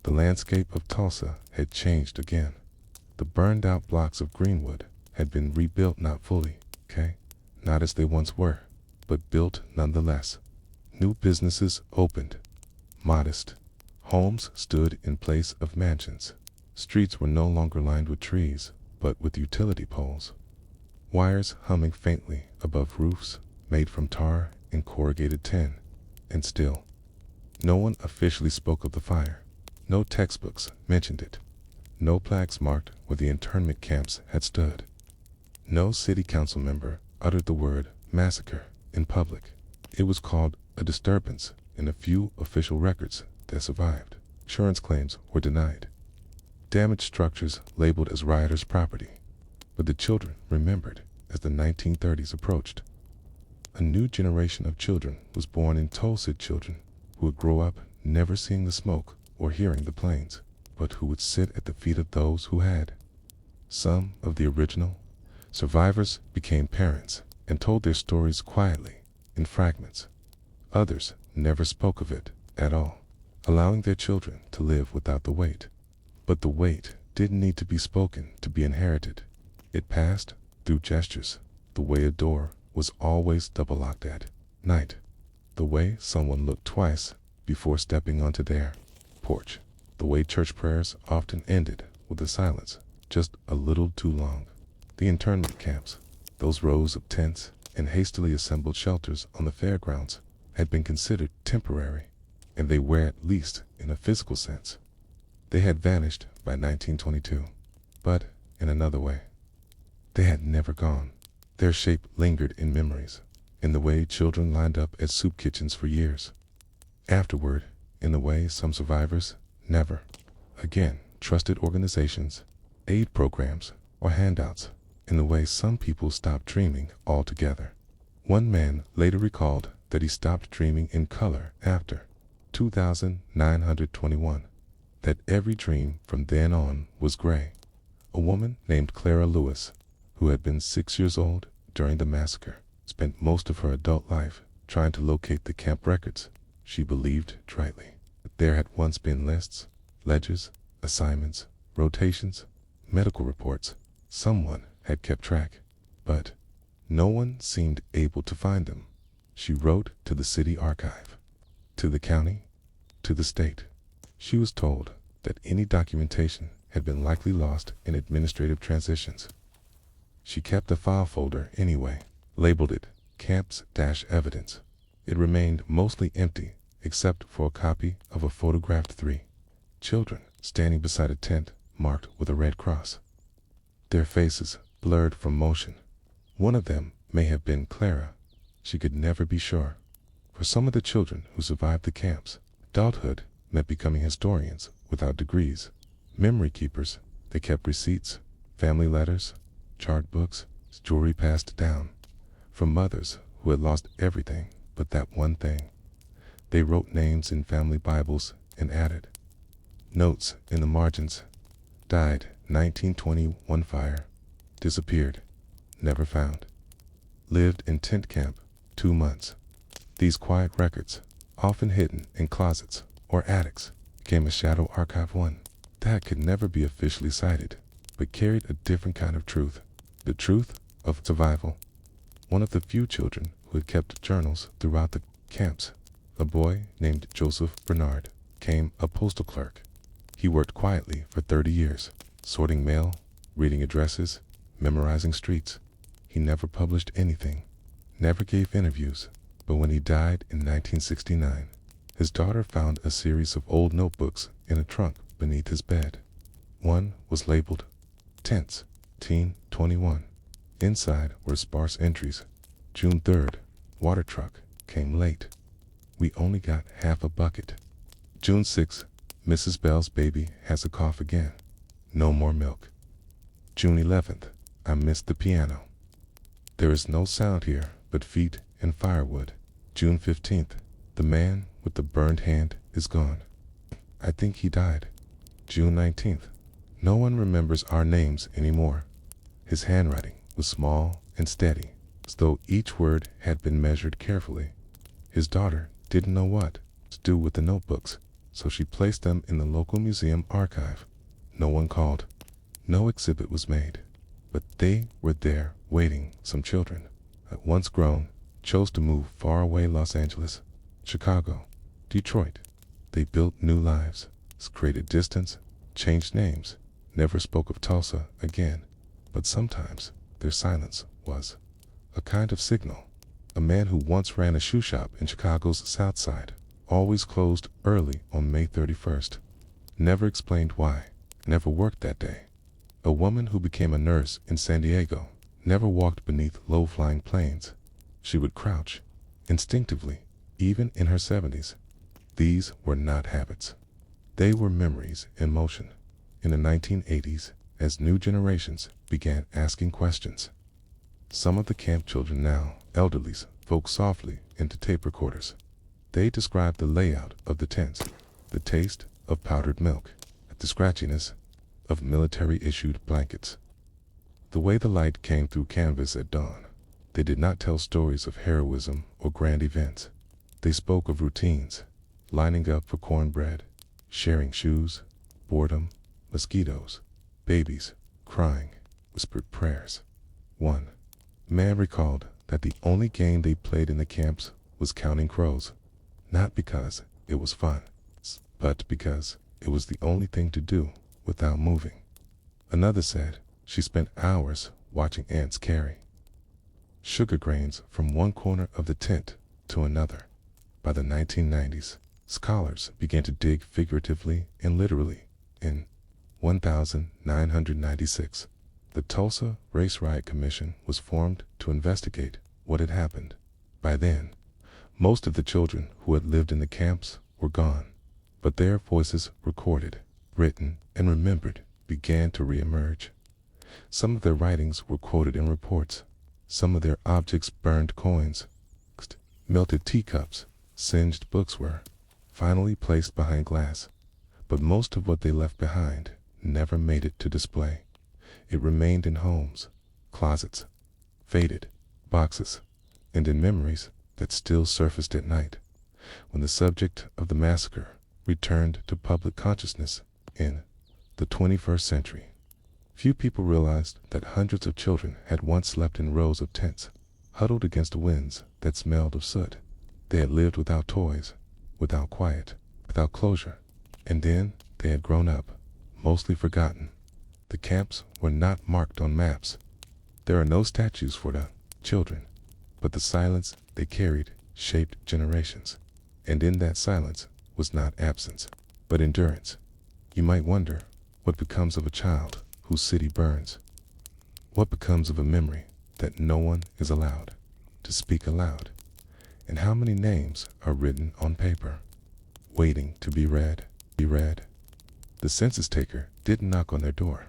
the landscape of Tulsa had changed again. The burned out blocks of Greenwood had been rebuilt, not fully, not as they once were, but built nonetheless. New businesses opened. Modest homes stood in place of mansions. Streets were no longer lined with trees, but with utility poles. Wires humming faintly above roofs made from tar and corrugated tin. And still, no one officially spoke of the fire. No textbooks mentioned it. No plaques marked where the internment camps had stood. No city council member uttered the word massacre in public. It was called a disturbance in a few official records that survived. Insurance claims were denied. Damaged structures labeled as rioters' property. But the children remembered as the 1930s approached. A new generation of children was born in Tulsa, children who would grow up never seeing the smoke or hearing the planes, but who would sit at the feet of those who had. Some of the original survivors became parents and told their stories quietly in fragments. Others never spoke of it at all, allowing their children to live without the weight. But the weight didn't need to be spoken to be inherited. It passed through gestures, the way a door was always double-locked at night, the way someone looked twice before stepping onto their porch, the way church prayers often ended with a silence just a little too long. The internment camps, those rows of tents and hastily assembled shelters on the fairgrounds, had been considered temporary, and they were, at least in a physical sense. They had vanished by 1922, but in another way. They had never gone. Their shape lingered in memories, in the way children lined up at soup kitchens for years. Afterward, in the way some survivors never again trusted organizations, aid programs, or handouts, in the way some people stopped dreaming altogether. One man later recalled that he stopped dreaming in color after 2921, that every dream from then on was gray. A woman named Clara Lewis, who had been 6 years old during the massacre, spent most of her adult life trying to locate the camp records. She believed tritely that there had once been lists, ledgers, assignments, rotations, medical reports. Someone had kept track, but no one seemed able to find them. She wrote to the city archive, to the county, to the state. She was told that any documentation had been likely lost in administrative transitions. She kept a file folder anyway, labeled it Camps-Evidence. It remained mostly empty, except for a copy of a photographed 3 children standing beside a tent marked with a red cross. Their faces blurred from motion. One of them may have been Clara. She could never be sure. For some of the children who survived the camps, adulthood meant becoming historians without degrees. Memory keepers, they kept receipts, family letters, chart books, jewelry passed down from mothers who had lost everything but that one thing. They wrote names in family Bibles and added notes in the margins. Died 1921 fire. Disappeared. Never found. Lived in tent camp 2 months. These quiet records, often hidden in closets or attics, became a shadow archive, one that could never be officially cited, but carried a different kind of truth, the truth of survival. One of the few children who had kept journals throughout the camps, a boy named Joseph Bernard, became a postal clerk. He worked quietly for 30 years, sorting mail, reading addresses, memorizing streets. He never published anything, never gave interviews, but when he died in 1969, his daughter found a series of old notebooks in a trunk beneath his bed. One was labeled Tents, Teen 21. Inside were sparse entries. June 3rd, water truck, came late. We only got half a bucket. June 6th, Mrs. Bell's baby has a cough again. No more milk. June 11th, I missed the piano. There is no sound here but feet and firewood. June 15th. The man with the burned hand is gone. I think he died. June 19th. No one remembers our names anymore. His handwriting was small and steady, as though each word had been measured carefully. His daughter didn't know what to do with the notebooks, so she placed them in the local museum archive. No one called. No exhibit was made, but they were there waiting. Some children, at once grown, chose to move far away. Los Angeles, Chicago, Detroit. They built new lives, created distance, changed names, never spoke of Tulsa again. But sometimes their silence was a kind of signal. A man who once ran a shoe shop in Chicago's South Side always closed early on May 31st. Never explained why, never worked that day. A woman who became a nurse in San Diego never walked beneath low-flying planes. She would crouch, instinctively, even in her 70s. These were not habits. They were memories in motion. In the 1980s, as new generations began asking questions, some of the camp children, now elderlies, spoke softly into tape recorders. They described the layout of the tents, the taste of powdered milk, the scratchiness of military-issued blankets, the way the light came through canvas at dawn. They did not tell stories of heroism or grand events. They spoke of routines, lining up for cornbread, sharing shoes, boredom, mosquitoes, babies, crying, whispered prayers. One man recalled that the only game they played in the camps was counting crows, not because it was fun, but because it was the only thing to do without moving. Another said she spent hours watching ants carry sugar grains from one corner of the tent to another. By the 1990s, scholars began to dig figuratively and literally. In 1996, the Tulsa Race Riot Commission was formed to investigate what had happened. By then, most of the children who had lived in the camps were gone, but their voices recorded, written, and remembered began to reemerge. Some of their writings were quoted in reports. Some of their objects, burned coins, melted teacups, singed books, were finally placed behind glass. But most of what they left behind never made it to display. It remained in homes, closets, faded boxes, and in memories that still surfaced at night when the subject of the massacre returned to public consciousness in the 21st century. Few people realized that hundreds of children had once slept in rows of tents, huddled against winds that smelled of soot. They had lived without toys, without quiet, without closure. And then they had grown up, mostly forgotten. The camps were not marked on maps. There are no statues for the children, but the silence they carried shaped generations. And in that silence was not absence, but endurance. You might wonder what becomes of a child whose city burns. What becomes of a memory that no one is allowed to speak aloud? And how many names are written on paper, waiting to be read? The census taker didn't knock on their door,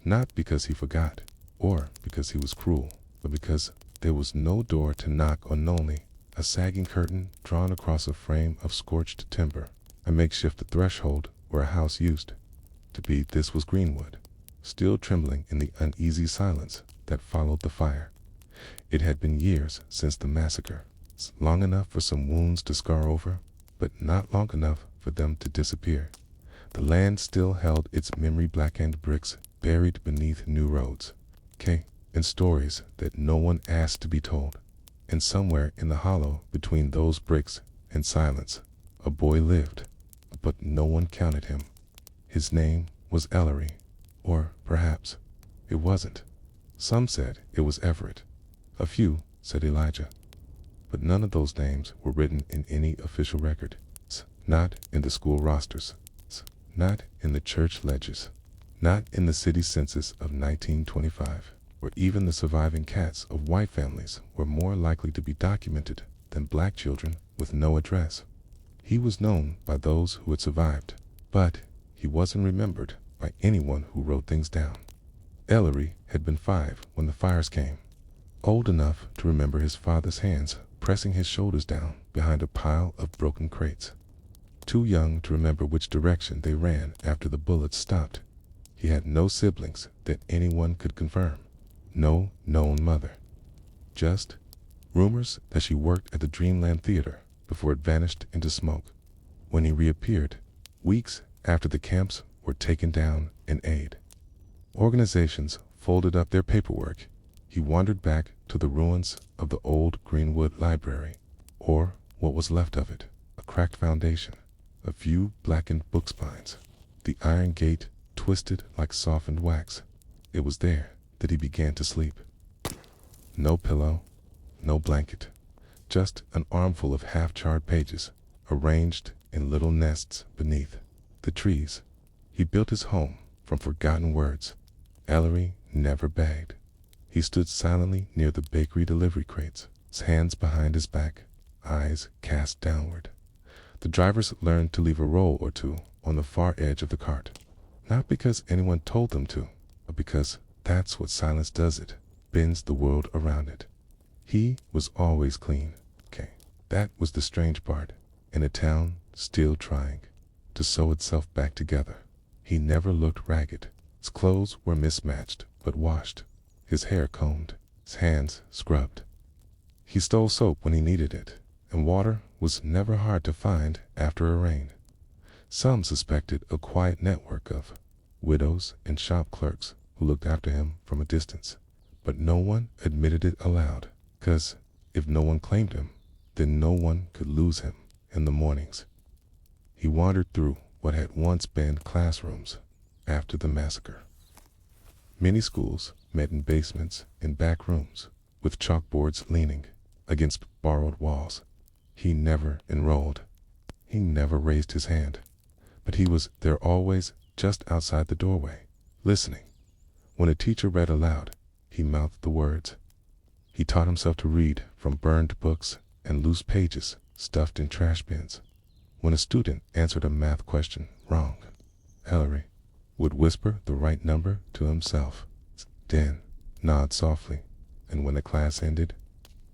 not because he forgot or because he was cruel, but because there was no door to knock on, only a sagging curtain drawn across a frame of scorched timber, a makeshift threshold where a house used to be. This was Greenwood, still trembling in the uneasy silence that followed the fire. It had been years since the massacre, long enough for some wounds to scar over, but not long enough for them to disappear. The land still held its memory-blackened bricks buried beneath new roads, and stories that no one asked to be told. And somewhere in the hollow between those bricks and silence, a boy lived, but no one counted him. His name was Ellery, or perhaps it wasn't. Some said it was Everett. A few said Elijah. But none of those names were written in any official record, not in the school rosters, not in the church ledgers, not in the city census of 1925, where even the surviving cats of white families were more likely to be documented than black children with no address. He was known by those who had survived, but he wasn't remembered by anyone who wrote things down. Ellery had been 5 when the fires came. old enough to remember his father's hands pressing his shoulders down behind a pile of broken crates, too young to remember which direction they ran after the bullets stopped. He had no siblings that anyone could confirm, no known mother, just rumors that she worked at the Dreamland Theater before it vanished into smoke. When he reappeared, weeks after the camps were taken down and organizations folded up their paperwork, he wandered back to the ruins of the old Greenwood Library, or what was left of it, a cracked foundation, a few blackened book spines, the iron gate twisted like softened wax. It was there that he began to sleep. No pillow, no blanket, just an armful of half-charred pages arranged in little nests beneath the trees. He built his home from forgotten words. Ellery never begged. He stood silently near the bakery delivery crates, his hands behind his back, eyes cast downward. The drivers learned to leave a roll or two on the far edge of the cart, not because anyone told them to, but because that's what silence does. It bends the world around it. He was always clean. That was the strange part. In a town still trying to sew itself back together, he never looked ragged. His clothes were mismatched but washed, his hair combed, his hands scrubbed. He stole soap when he needed it, and water was never hard to find after a rain. Some suspected a quiet network of widows and shop clerks who looked after him from a distance, but no one admitted it aloud, 'cause if no one claimed him, then no one could lose him in the mornings. He wandered through what had once been classrooms after the massacre. Many schools met in basements and back rooms, with chalkboards leaning against borrowed walls. He never enrolled. He never raised his hand, but he was there always, just outside the doorway, listening. When a teacher read aloud, he mouthed the words. He taught himself to read from burned books and loose pages stuffed in trash bins. When a student answered a math question wrong, Ellery would whisper the right number to himself, then nod softly, and when the class ended,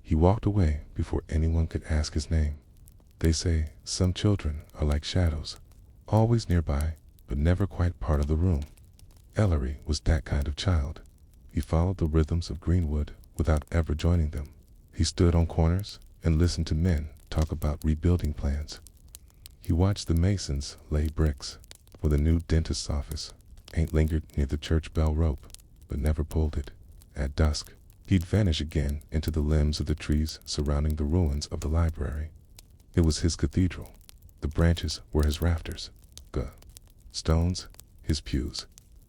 he walked away before anyone could ask his name. They say some children are like shadows, always nearby, but never quite part of the room. Ellery was that kind of child. He followed the rhythms of Greenwood without ever joining them. He stood on corners and listened to men talk about rebuilding plans. He watched the masons lay bricks for the new dentist's office, and lingered near the church bell rope, but never pulled it. At dusk, he'd vanish again into the limbs of the trees surrounding the ruins of the library. It was his cathedral. The branches were his rafters, stones his pews.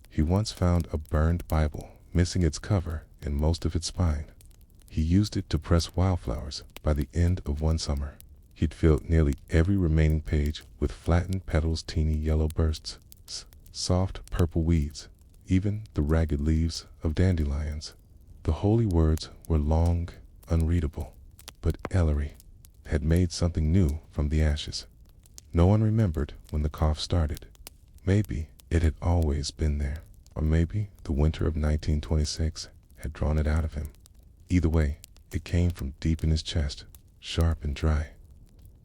He once found a burned Bible, missing its cover and most of its spine. He used it to press wildflowers. By the end of one summer, he'd filled nearly every remaining page with flattened petals, teeny yellow bursts, soft purple weeds, even the ragged leaves of dandelions. The holy words were long, unreadable, but Ellery had made something new from the ashes. No one remembered when the cough started. Maybe it had always been there, or maybe the winter of 1926 had drawn it out of him. Either way, it came from deep in his chest, sharp and dry,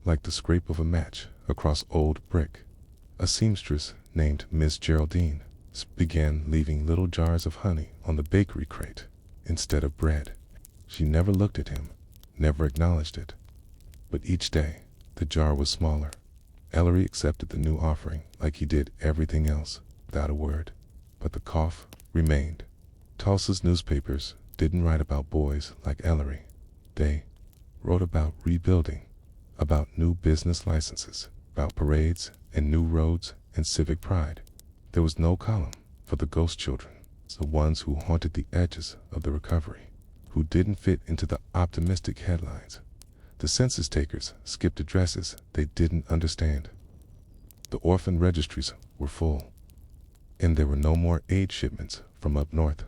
like the scrape of a match across old brick. A seamstress named Miss Geraldine began leaving little jars of honey on the bakery crate instead of bread. She never looked at him, never acknowledged it. But each day, the jar was smaller. Ellery accepted the new offering like he did everything else, without a word. But the cough remained. Tulsa's newspapers didn't write about boys like Ellery. They wrote about rebuilding, about new business licenses, about parades and new roads and civic pride. There was no column for the ghost children, the ones who haunted the edges of the recovery, who didn't fit into the optimistic headlines. The census takers skipped addresses they didn't understand. The orphan registries were full, and there were no more aid shipments from up north.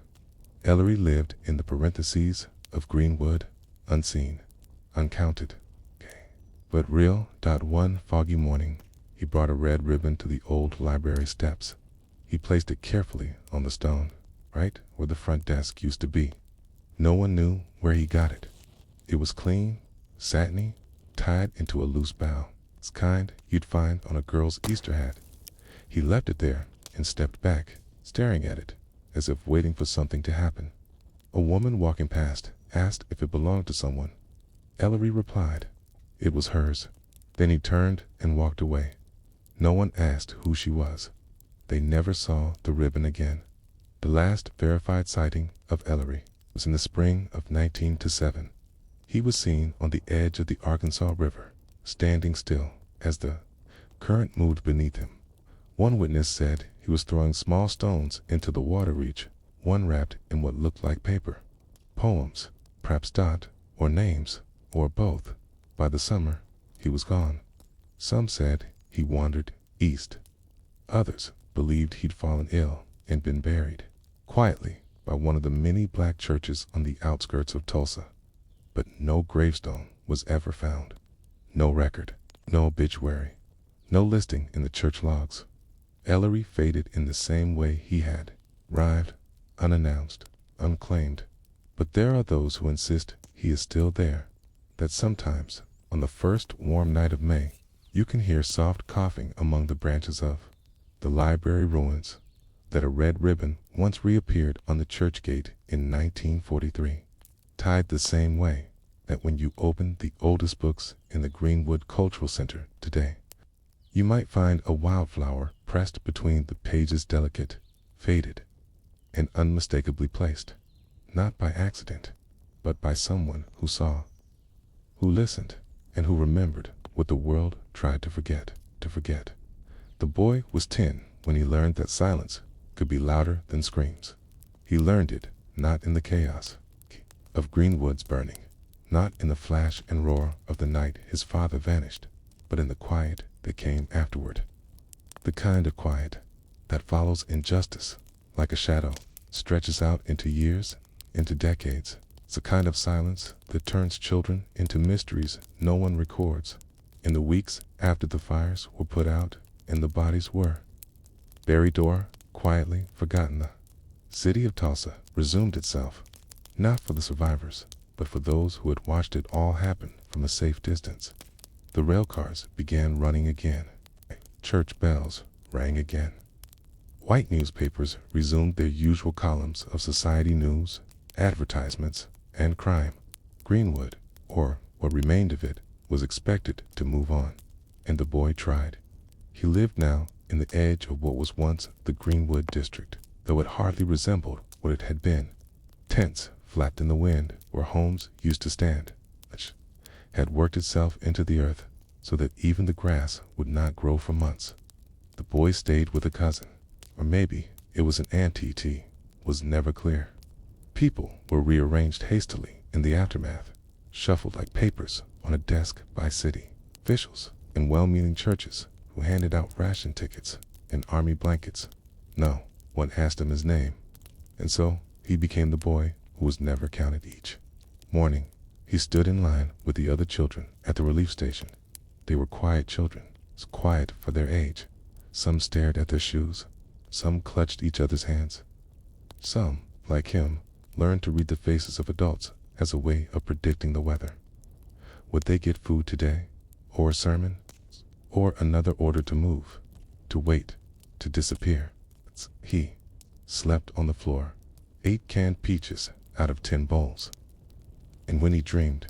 Ellery lived in the parentheses of Greenwood, unseen, uncounted. But real. One foggy morning, he brought a red ribbon to the old library steps. He placed it carefully on the stone, right where the front desk used to be. No one knew where he got it. It was clean, satiny, tied into a loose bow. It's kind you'd find on a girl's Easter hat. He left it there and stepped back, staring at it, as if waiting for something to happen. A woman walking past asked if it belonged to someone. Ellery replied it was hers. Then he turned and walked away. No one asked who she was. They never saw the ribbon again. The last verified sighting of Ellery was in the spring of 1907. He was seen on the edge of the Arkansas River, standing still as the current moved beneath him. One witness said he was throwing small stones into the water reach, one wrapped in what looked like paper. Poems, perhaps dot, or names, or both. By the summer, he was gone. Some said he wandered east. Others believed he'd fallen ill and been buried quietly by one of the many black churches on the outskirts of Tulsa. But no gravestone was ever found. No record, no obituary, no listing in the church logs. Ellery faded in the same way he had, arrived, unannounced, unclaimed. But there are those who insist he is still there, that sometimes, on the first warm night of May, you can hear soft coughing among the branches of the library ruins, that a red ribbon once reappeared on the church gate in 1943, tied the same way that when you open the oldest books in the Greenwood Cultural Center today, you might find a wildflower pressed between the pages, delicate, faded, and unmistakably placed, not by accident, but by someone who saw, who listened, and who remembered what the world tried to forget. The boy was 10 when he learned that silence could be louder than screams. He learned it not in the chaos of Greenwood's burning, not in the flash and roar of the night his father vanished, but in the quiet that came afterward. The kind of quiet that follows injustice like a shadow, stretches out into years, into decades. It's a kind of silence that turns children into mysteries no one records. In the weeks after the fires were put out and the bodies were buried or quietly forgotten, the city of Tulsa resumed itself, not for the survivors, but for those who had watched it all happen from a safe distance. The rail cars began running again. Church bells rang again. White newspapers resumed their usual columns of society news, advertisements, and crime. Greenwood, or what remained of it, was expected to move on, and the boy tried. He lived now in the edge of what was once the Greenwood district, though it hardly resembled what it had been. Tents flapped in the wind where homes used to stand, which had worked itself into the earth so that even the grass would not grow for months. The boy stayed with a cousin, or maybe it was an auntie, was never clear. People were rearranged hastily in the aftermath, shuffled like papers on a desk by city officials in well-meaning churches who handed out ration tickets and army blankets. No one asked him his name, and so he became the boy who was never counted. Each morning, he stood in line with the other children at the relief station. They were quiet children, as quiet for their age. Some stared at their shoes, some clutched each other's hands. Some, like him, learned to read the faces of adults as a way of predicting the weather. Would they get food today, or a sermon, or another order to move, to wait, to disappear? He slept on the floor, ate canned peaches out of tin bowls. And when he dreamed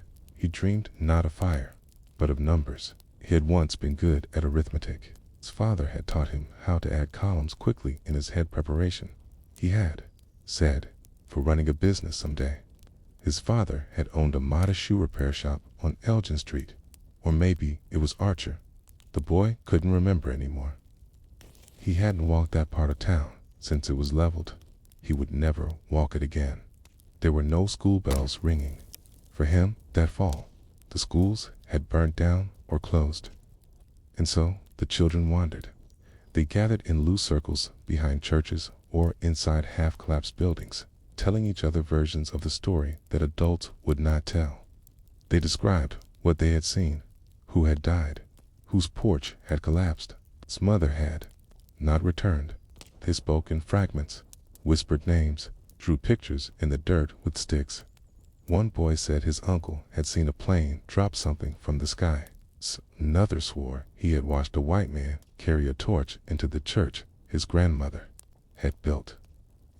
not of fire, but of numbers. He had once been good at arithmetic. His father had taught him how to add columns quickly in his head preparation. He had said, for running a business someday. His father had owned a modest shoe repair shop on Elgin Street, or maybe it was Archer. The boy couldn't remember anymore. He hadn't walked that part of town since it was leveled. He would never walk it again. There were no school bells ringing. For him, that fall, the schools had burnt down or closed. And so the children wandered. They gathered in loose circles behind churches or inside half-collapsed buildings, telling each other versions of the story that adults would not tell. They described what they had seen, who had died, whose porch had collapsed, its mother had not returned. They spoke in fragments, whispered names, drew pictures in the dirt with sticks. One boy said his uncle had seen a plane drop something from the sky. Another swore he had watched a white man carry a torch into the church his grandmother had built.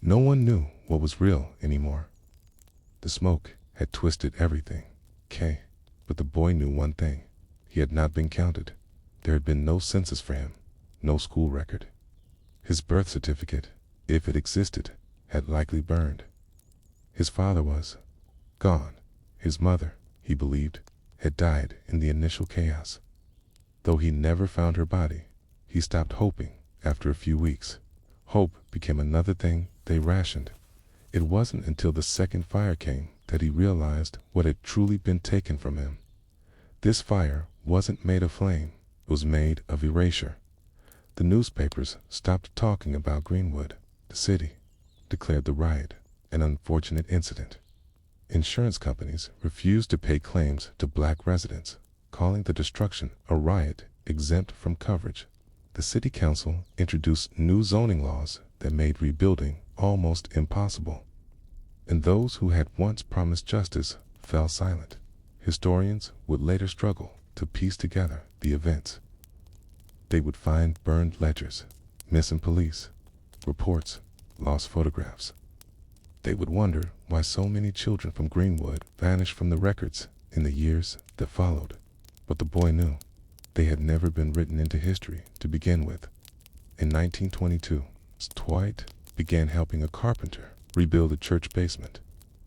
No one knew what was real anymore. The smoke had twisted everything. But the boy knew one thing. He had not been counted. There had been no census for him, no school record. His birth certificate, if it existed, had likely burned. His father was gone. His mother, he believed, had died in the initial chaos. Though he never found her body, he stopped hoping after a few weeks. Hope became another thing they rationed. It wasn't until the second fire came that he realized what had truly been taken from him. This fire wasn't made of flame, it was made of erasure. The newspapers stopped talking about Greenwood. The city declared the riot an unfortunate incident. Insurance companies refused to pay claims to black residents, calling the destruction a riot exempt from coverage. The city council introduced new zoning laws that made rebuilding almost impossible. And those who had once promised justice fell silent. Historians would later struggle to piece together the events. They would find burned ledgers, missing police, reports, lost photographs. They would wonder why so many children from Greenwood vanished from the records in the years that followed. But the boy knew they had never been written into history to begin with. In 1922, Dwight began helping a carpenter rebuild a church basement.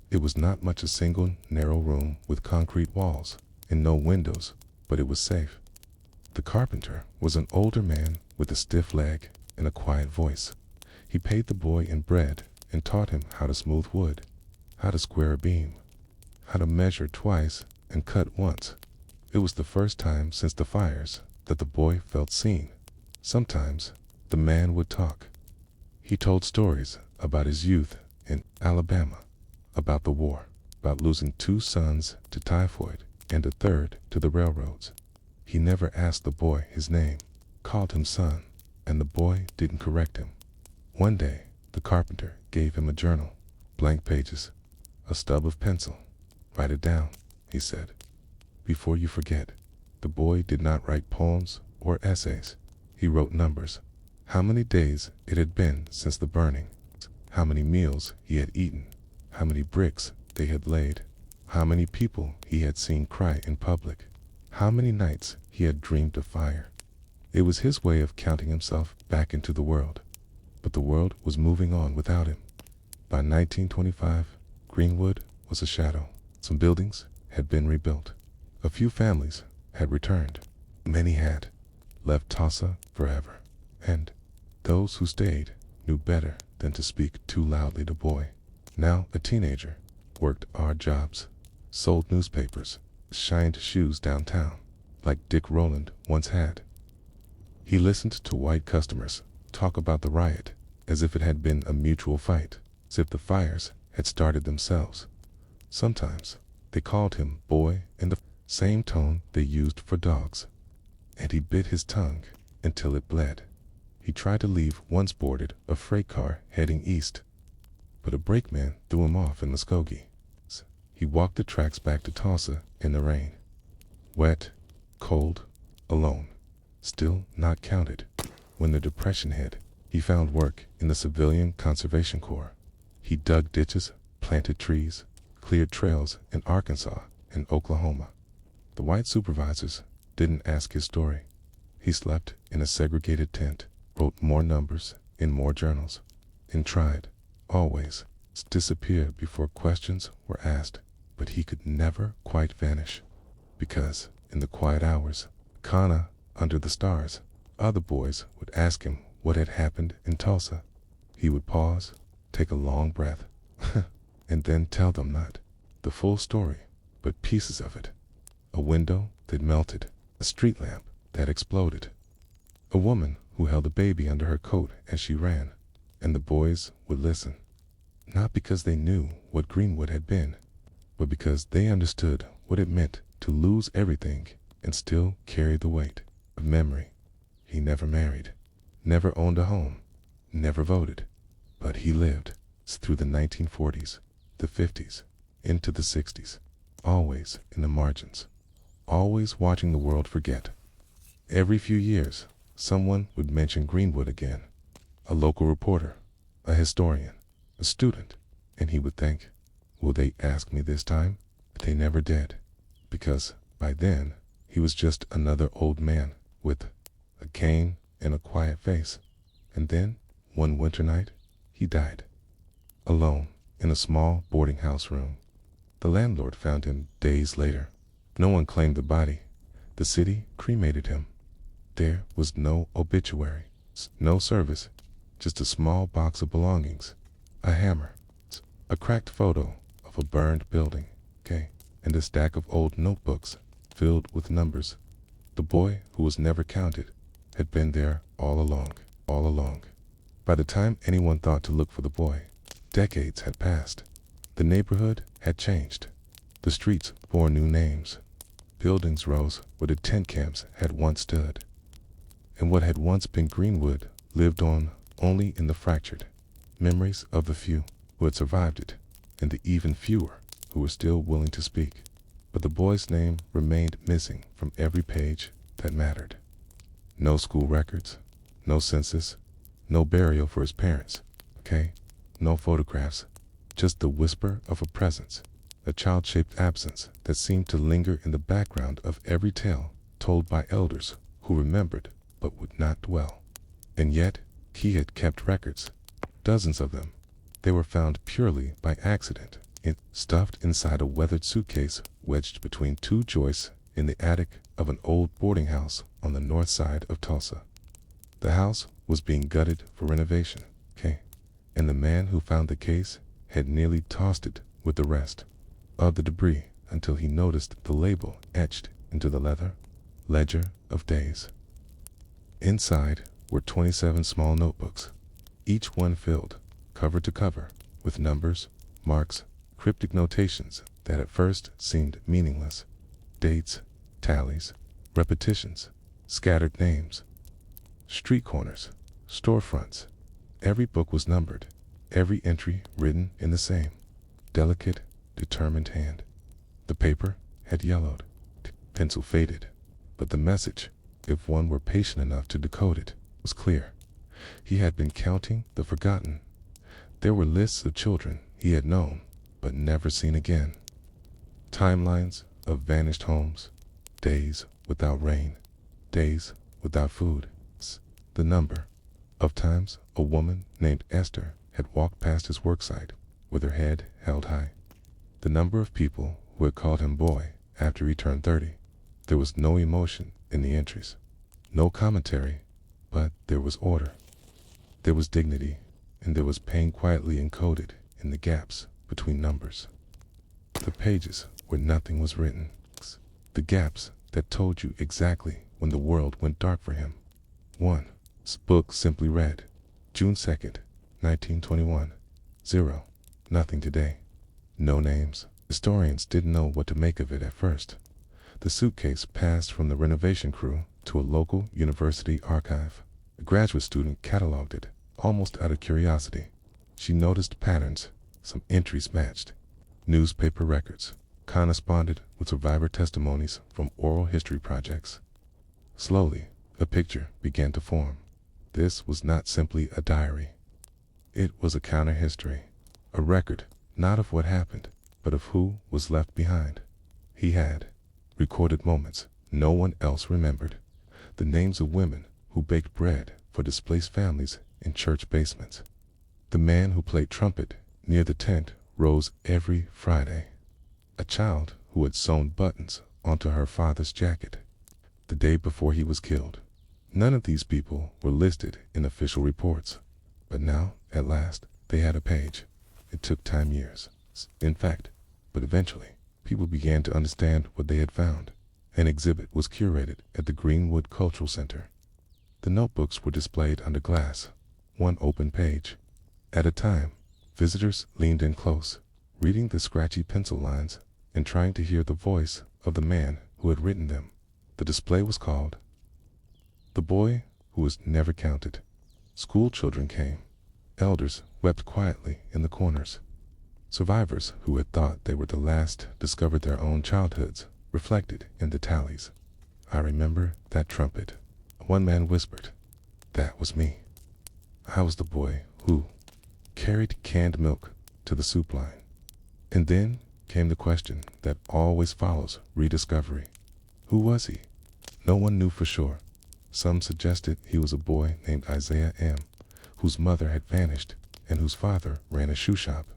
It was not much a single narrow room with concrete walls and no windows, but it was safe. The carpenter was an older man with a stiff leg and a quiet voice. He paid the boy in bread and taught him how to smooth wood, how to square a beam, how to measure twice and cut once. It was the first time since the fires that the boy felt seen. Sometimes the man would talk. He told stories about his youth in Alabama, about the war, about losing 2 sons to typhoid and a third to the railroads. He never asked the boy his name, called him son, and the boy didn't correct him. One day, the carpenter gave him a journal, blank pages, a stub of pencil. "Write it down," he said, "before you forget." The boy did not write poems or essays. He wrote numbers, how many days it had been since the burning, how many meals he had eaten, how many bricks they had laid, how many people he had seen cry in public, how many nights he had dreamed of fire. It was his way of counting himself back into the world. But the world was moving on without him. By 1925, Greenwood was a shadow. Some buildings had been rebuilt. A few families had returned. Many had left Tulsa forever. And those who stayed knew better than to speak too loudly to boy. Now a teenager, worked odd jobs, sold newspapers, shined shoes downtown, like Dick Rowland once had. He listened to white customers talk about the riot as if it had been a mutual fight, as if the fires had started themselves. Sometimes they called him boy in the same tone they used for dogs, and he bit his tongue until it bled. He tried to leave once boarded a freight car heading east, but a brakeman threw him off in Muskogee. He walked the tracks back to Tulsa in the rain, wet, cold, alone, still not counted. When the Depression hit, he found work in the Civilian Conservation Corps. He dug ditches, planted trees, cleared trails in Arkansas and Oklahoma. The white supervisors didn't ask his story. He slept in a segregated tent, wrote more numbers in more journals, and tried, always, to disappear before questions were asked. But he could never quite vanish, because in the quiet hours, Kana under the stars, other boys would ask him what had happened in Tulsa. He would pause, take a long breath, and then tell them not the full story, but pieces of it. A window that melted, a street lamp that exploded, a woman who held a baby under her coat as she ran, and the boys would listen, not because they knew what Greenwood had been, but because they understood what it meant to lose everything and still carry the weight of memory. He never married, never owned a home, never voted, but he lived through the 1940s, the 50s, into the 60s, always in the margins, always watching the world forget. Every few years, someone would mention Greenwood again, a local reporter, a historian, a student, and he would think, will they ask me this time? But they never did, because by then, he was just another old man with a cane and a quiet face. And then, one winter night, he died. Alone, in a small boarding house room. The landlord found him days later. No one claimed the body. The city cremated him. There was no obituary, no service, just a small box of belongings, a hammer, a cracked photo of a burned building, and a stack of old notebooks filled with numbers. The boy who was never counted had been there all along, all along. By the time anyone thought to look for the boy, decades had passed. The neighborhood had changed. The streets bore new names. Buildings rose where the tent camps had once stood. And what had once been Greenwood lived on only in the fractured memories of the few who had survived it, and the even fewer who were still willing to speak. But the boy's name remained missing from every page that mattered. No school records, no census, no burial for his parents, no photographs, just the whisper of a presence, a child-shaped absence that seemed to linger in the background of every tale told by elders who remembered but would not dwell. And yet, he had kept records, dozens of them. They were found purely by accident, stuffed inside a weathered suitcase wedged between two joists in the attic of an old boarding house on the north side of Tulsa. The house was being gutted for renovation, and the man who found the case had nearly tossed it with the rest of the debris until he noticed the label etched into the leather ledger of days. Inside were 27 small notebooks, each one filled, cover to cover, with numbers, marks, cryptic notations that at first seemed meaningless, dates, tallies, repetitions, scattered names, street corners, storefronts. Every book was numbered, every entry written in the same delicate, determined hand. The paper had yellowed, pencil faded, but the message, if one were patient enough to decode it, was clear. He had been counting the forgotten. There were lists of children he had known, but never seen again. Timelines of vanished homes, days without rain, days without food. The number of times a woman named Esther had walked past his worksite with her head held high. The number of people who had called him boy after he turned 30. There was no emotion in the entries, no commentary, but there was order. There was dignity, and there was pain quietly encoded in the gaps between numbers. The pages where nothing was written, the gaps that told you exactly when the world went dark for him. One book simply read, June 2nd, 1921. 0. Nothing today. No names. Historians didn't know what to make of it at first. The suitcase passed from the renovation crew to a local university archive. A graduate student cataloged it, almost out of curiosity. She noticed patterns. Some entries matched. Newspaper records corresponded with survivor testimonies from oral history projects. Slowly, a picture began to form. This was not simply a diary. It was a counter-history, a record not of what happened, but of who was left behind. He had recorded moments no one else remembered, the names of women who baked bread for displaced families in church basements. The man who played trumpet near the tent rose every Friday. A child who had sewn buttons onto her father's jacket the day before he was killed. None of these people were listed in official reports, but now, at last, they had a page. It took time, years, in fact, but eventually, people began to understand what they had found. An exhibit was curated at the Greenwood Cultural Center. The notebooks were displayed under glass, one open page at a time. Visitors leaned in close, reading the scratchy pencil lines and trying to hear the voice of the man who had written them. The display was called The Boy Who Was Never Counted. School children came. Elders wept quietly in the corners. Survivors who had thought they were the last discovered their own childhoods reflected in the tallies. I remember that trumpet. One man whispered, "That was me. I was the boy who carried canned milk to the soup line." And then came the question that always follows rediscovery. Who was he? No one knew for sure. Some suggested he was a boy named Isaiah M., whose mother had vanished and whose father ran a shoe shop.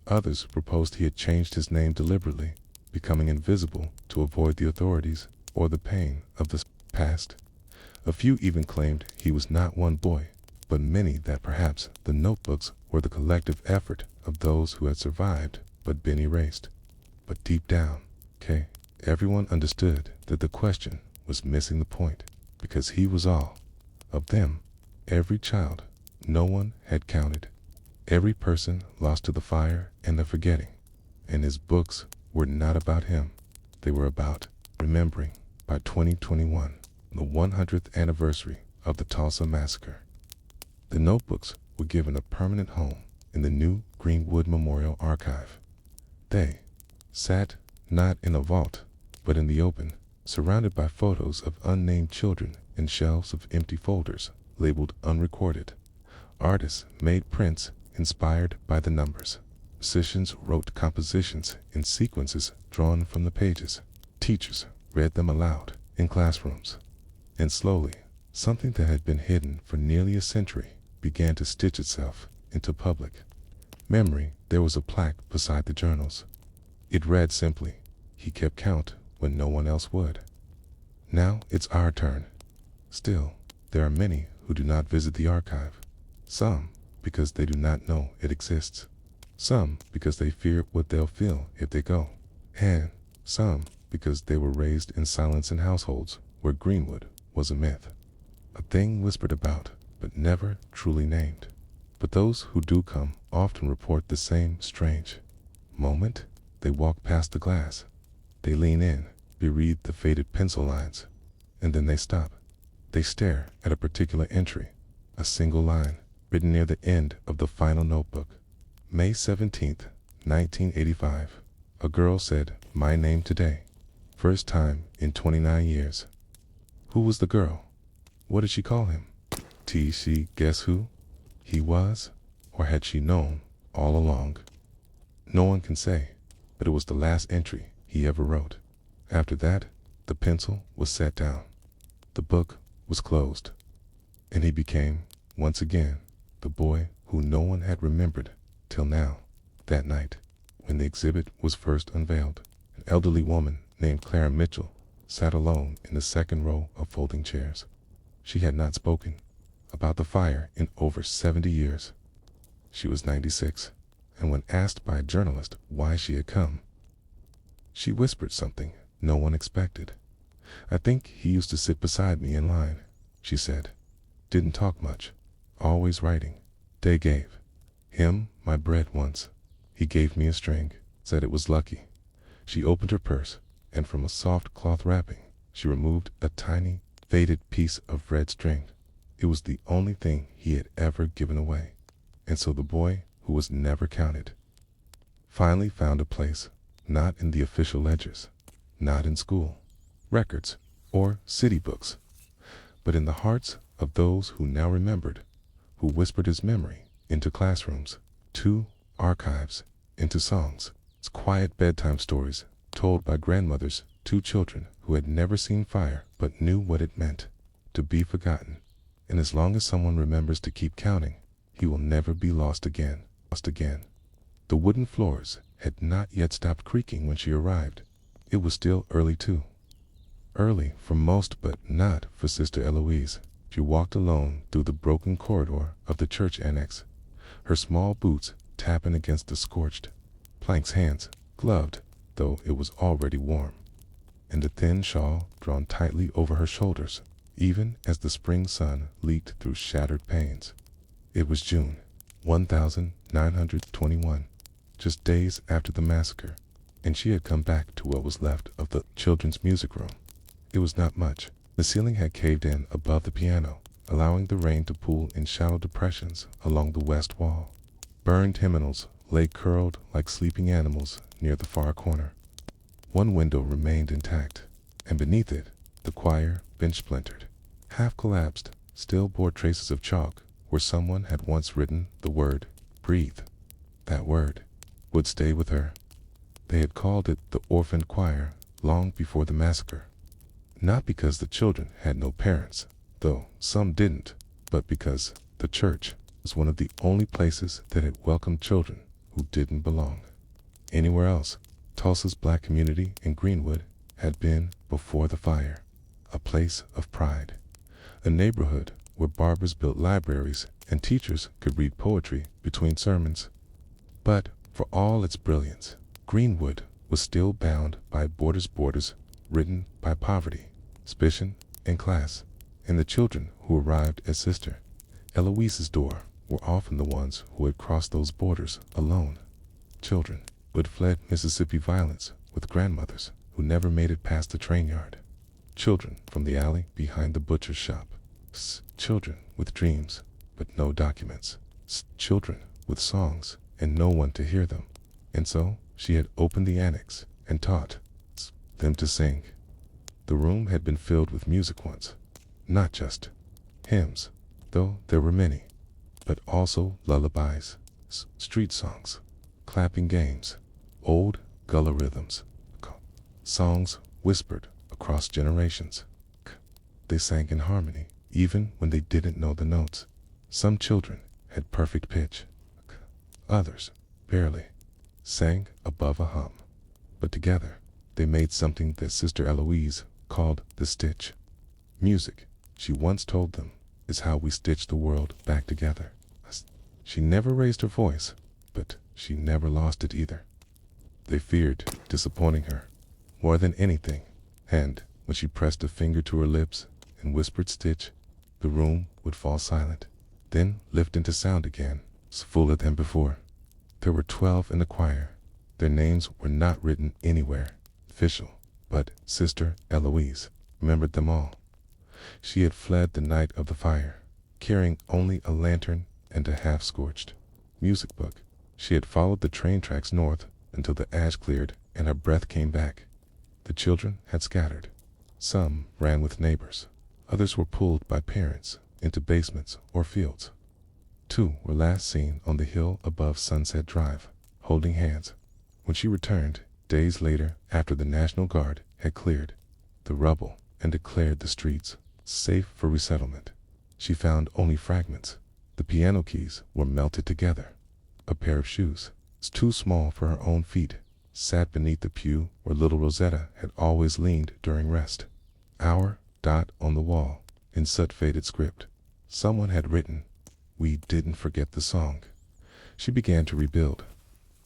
Others proposed he had changed his name deliberately, becoming invisible to avoid the authorities or the pain of the past. A few even claimed he was not one boy, but many that perhaps the notebooks were the collective effort of those who had survived but been erased. But deep down, everyone understood that the question was missing the point, because he was all of them, every child no one had counted, every person lost to the fire and the forgetting. And his books were not about him, they were about remembering. By 2021, the 100th anniversary of the Tulsa Massacre, the notebooks were given a permanent home in the new Greenwood Memorial Archive. They sat not in a vault, but in the open, surrounded by photos of unnamed children and shelves of empty folders labeled unrecorded. Artists made prints inspired by the numbers. Musicians wrote compositions in sequences drawn from the pages. Teachers read them aloud in classrooms. And slowly, something that had been hidden for nearly a century began to stitch itself into public memory. There was a plaque beside the journals. It read simply, "He kept count when no one else would. Now it's our turn." Still, there are many who do not visit the archive. Some because they do not know it exists. Some because they fear what they'll feel if they go. And some because they were raised in silence in households where Greenwood was a myth, a thing whispered about but never truly named. But those who do come often report the same strange moment. They walk past the glass, they lean in, reread the faded pencil lines, and then they stop. They stare at a particular entry, a single line written near the end of the final notebook. May 17th, 1985. A girl said, "My name today. First time in 29 years." Who was the girl? What did she call him? She guess who he was? Or had she known all along? No one can say, but it was the last entry he ever wrote. After that, the pencil was set down. The book was closed. And he became, once again, the boy who no one had remembered till now. That night, when the exhibit was first unveiled, an elderly woman named Clara Mitchell sat alone in the second row of folding chairs. She had not spoken about the fire in over 70 years. She was 96, and when asked by a journalist why she had come, she whispered something no one expected. "I think he used to sit beside me in line," she said. "Didn't talk much, always writing. They gave him my bread once. He gave me a string, said it was lucky." She opened her purse, and from a soft cloth wrapping, she removed a tiny, faded piece of red string. It was the only thing he had ever given away. And so the boy, who was never counted, finally found a place, not in the official ledgers, not in school records or city books, but in the hearts of those who now remembered, who whispered his memory into classrooms, to archives, into songs, quiet bedtime stories told by grandmothers to children who had never seen fire but knew what it meant to be forgotten. And as long as someone remembers to keep counting, he will never be lost again. The wooden floors had not yet stopped creaking when she arrived. It was still early too. Early for most, but not for Sister Eloise. She walked alone through the broken corridor of the church annex, her small boots tapping against the scorched planks, hands gloved, though it was already warm, and the thin shawl drawn tightly over her shoulders, even as the spring sun leaked through shattered panes. It was June 1921, just days after the massacre, and she had come back to what was left of the children's music room. It was not much. The ceiling had caved in above the piano, allowing the rain to pool in shallow depressions along the west wall. Burned hymnals lay curled like sleeping animals near the far corner. One window remained intact, and beneath it, the choir bench splintered. Half collapsed, still bore traces of chalk where someone had once written the word, breathe. That word would stay with her. They had called it the orphaned choir long before the massacre. Not because the children had no parents, though some didn't, but because the church was one of the only places that had welcomed children who didn't belong anywhere else. Tulsa's black community in Greenwood had been, before the fire, a place of pride, a neighborhood where barbers built libraries and teachers could read poetry between sermons. But for all its brilliance, Greenwood was still bound by borders written by poverty, suspicion, and class, and the children who arrived at Sister Eloise's door were often the ones who had crossed those borders alone. Children who had fled Mississippi violence with grandmothers who never made it past the train yard. Children from the alley behind the butcher's shop. Children with dreams, but no documents. Children with songs and no one to hear them. And so she had opened the annex and taught them to sing. The room had been filled with music once, not just hymns, though there were many, but also lullabies, street songs, clapping games, old gullah rhythms, songs whispered across generations. They sang in harmony, even when they didn't know the notes. Some children had perfect pitch, others barely, sang above a hum, but together they made something that Sister Eloise called the stitch. Music, she once told them, is how we stitch the world back together. She never raised her voice, but she never lost it either. They feared disappointing her more than anything, and when she pressed a finger to her lips and whispered stitch, the room would fall silent, then lift into sound again, fuller than before. There were 12 in the choir. Their names were not written anywhere official, but Sister Eloise remembered them all. She had fled the night of the fire, carrying only a lantern and a half-scorched music book. She had followed the train tracks north until the ash cleared and her breath came back. The children had scattered. Some ran with neighbors. Others were pulled by parents into basements or fields. 2 were last seen on the hill above Sunset Drive, holding hands. When she returned, days later, after the National Guard had cleared the rubble and declared the streets safe for resettlement, she found only fragments. The piano keys were melted together. A pair of shoes, too small for her own feet, sat beneath the pew where little Rosetta had always leaned during rest. Our dot on the wall, in soot-faded script. Someone had written, "We didn't forget the song." She began to rebuild.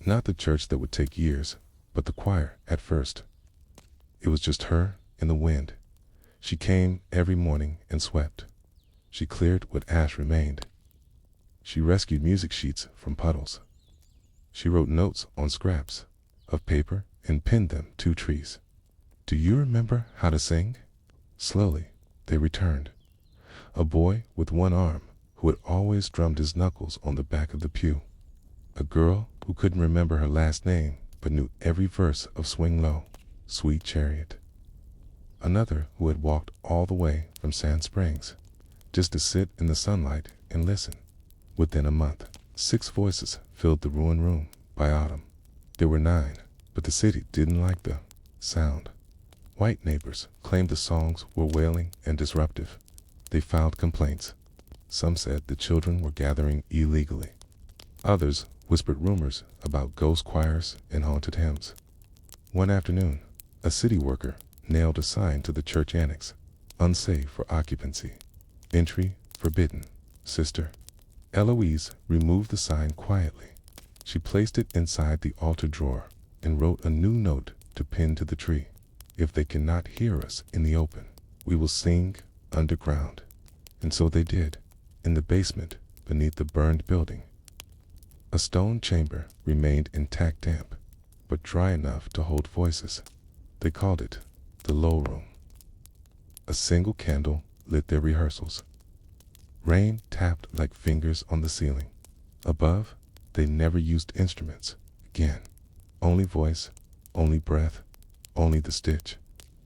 Not the church that would take years, but the choir at first. It was just her and the wind. She came every morning and swept. She cleared what ash remained. She rescued music sheets from puddles. She wrote notes on scraps of paper and pinned them to trees. "Do you remember how to sing?" Slowly, they returned. A boy with one arm who had always drummed his knuckles on the back of the pew. A girl who couldn't remember her last name but knew every verse of Swing Low, Sweet Chariot. Another who had walked all the way from Sand Springs just to sit in the sunlight and listen. Within a month, 6 voices filled the ruined room by autumn. There were 9, but the city didn't like the sound. White neighbors claimed the songs were wailing and disruptive. They filed complaints. Some said the children were gathering illegally. Others whispered rumors about ghost choirs and haunted hymns. One afternoon, a city worker nailed a sign to the church annex, "Unsafe for occupancy. Entry forbidden." Sister Eloise removed the sign quietly. She placed it inside the altar drawer and wrote a new note to pin to the tree. "If they cannot hear us in the open, we will sing underground." And so they did, in the basement beneath the burned building. A stone chamber remained intact, damp, but dry enough to hold voices. They called it the low room. A single candle lit their rehearsals. Rain tapped like fingers on the ceiling. Above, They never used instruments again. Only voice, only breath, only the stitch.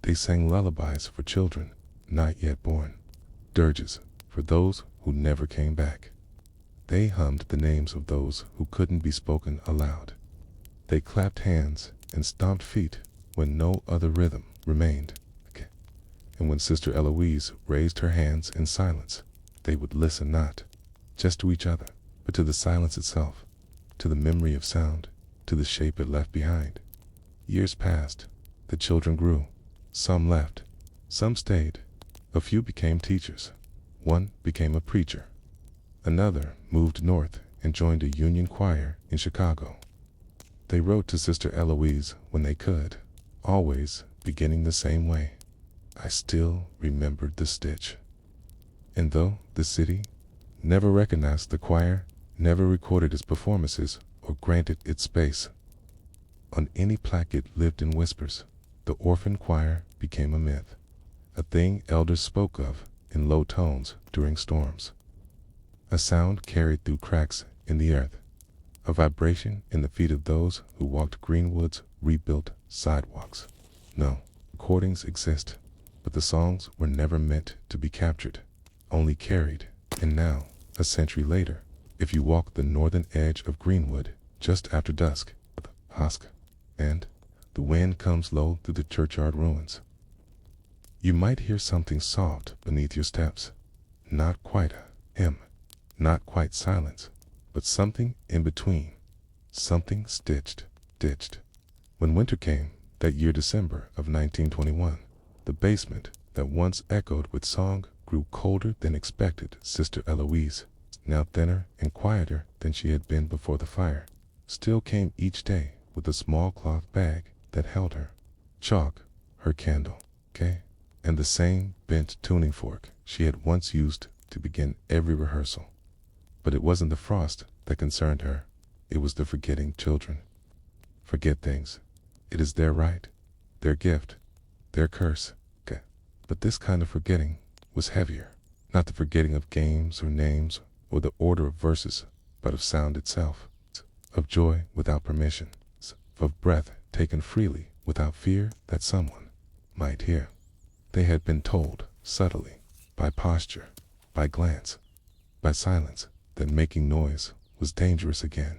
They sang lullabies for children not yet born, dirges for those who never came back. They hummed the names of those who couldn't be spoken aloud. They clapped hands and stomped feet when no other rhythm remained. And when Sister Eloise raised her hands in silence, they would listen not just to each other, but to the silence itself, to the memory of sound, to the shape it left behind. Years passed. The children grew. Some left. Some stayed. A few became teachers. One became a preacher. Another moved north and joined a union choir in Chicago. They wrote to Sister Eloise when they could, always beginning the same way. I still remembered the stitch. And though the city never recognized the choir, never recorded its performances, or granted its space, on any plaque it lived in whispers. The orphan choir became a myth, a thing elders spoke of in low tones during storms, a sound carried through cracks in the earth, a vibration in the feet of those who walked Greenwood's rebuilt sidewalks. No, recordings exist, but the songs were never meant to be captured, only carried. And now, a century later, if you walk the northern edge of Greenwood just after dusk, and the wind comes low through the churchyard ruins, you might hear something soft beneath your steps. Not quite a hymn, not quite silence, but something in between, something stitched. When winter came, that year December of 1921, the basement that once echoed with song grew colder than expected. Sister Eloise, now thinner and quieter than she had been before the fire, still came each day with a small cloth bag that held her chalk, her candle, and the same bent tuning fork she had once used to begin every rehearsal. But it wasn't the frost that concerned her, it was the forgetting children. Forget things. It is their right, their gift, their curse. But this kind of forgetting was heavier, not the forgetting of games or names or the order of verses, but of sound itself, of joy without permission, of breath taken freely without fear that someone might hear. They had been told subtly, by posture, by glance, by silence, that making noise was dangerous again.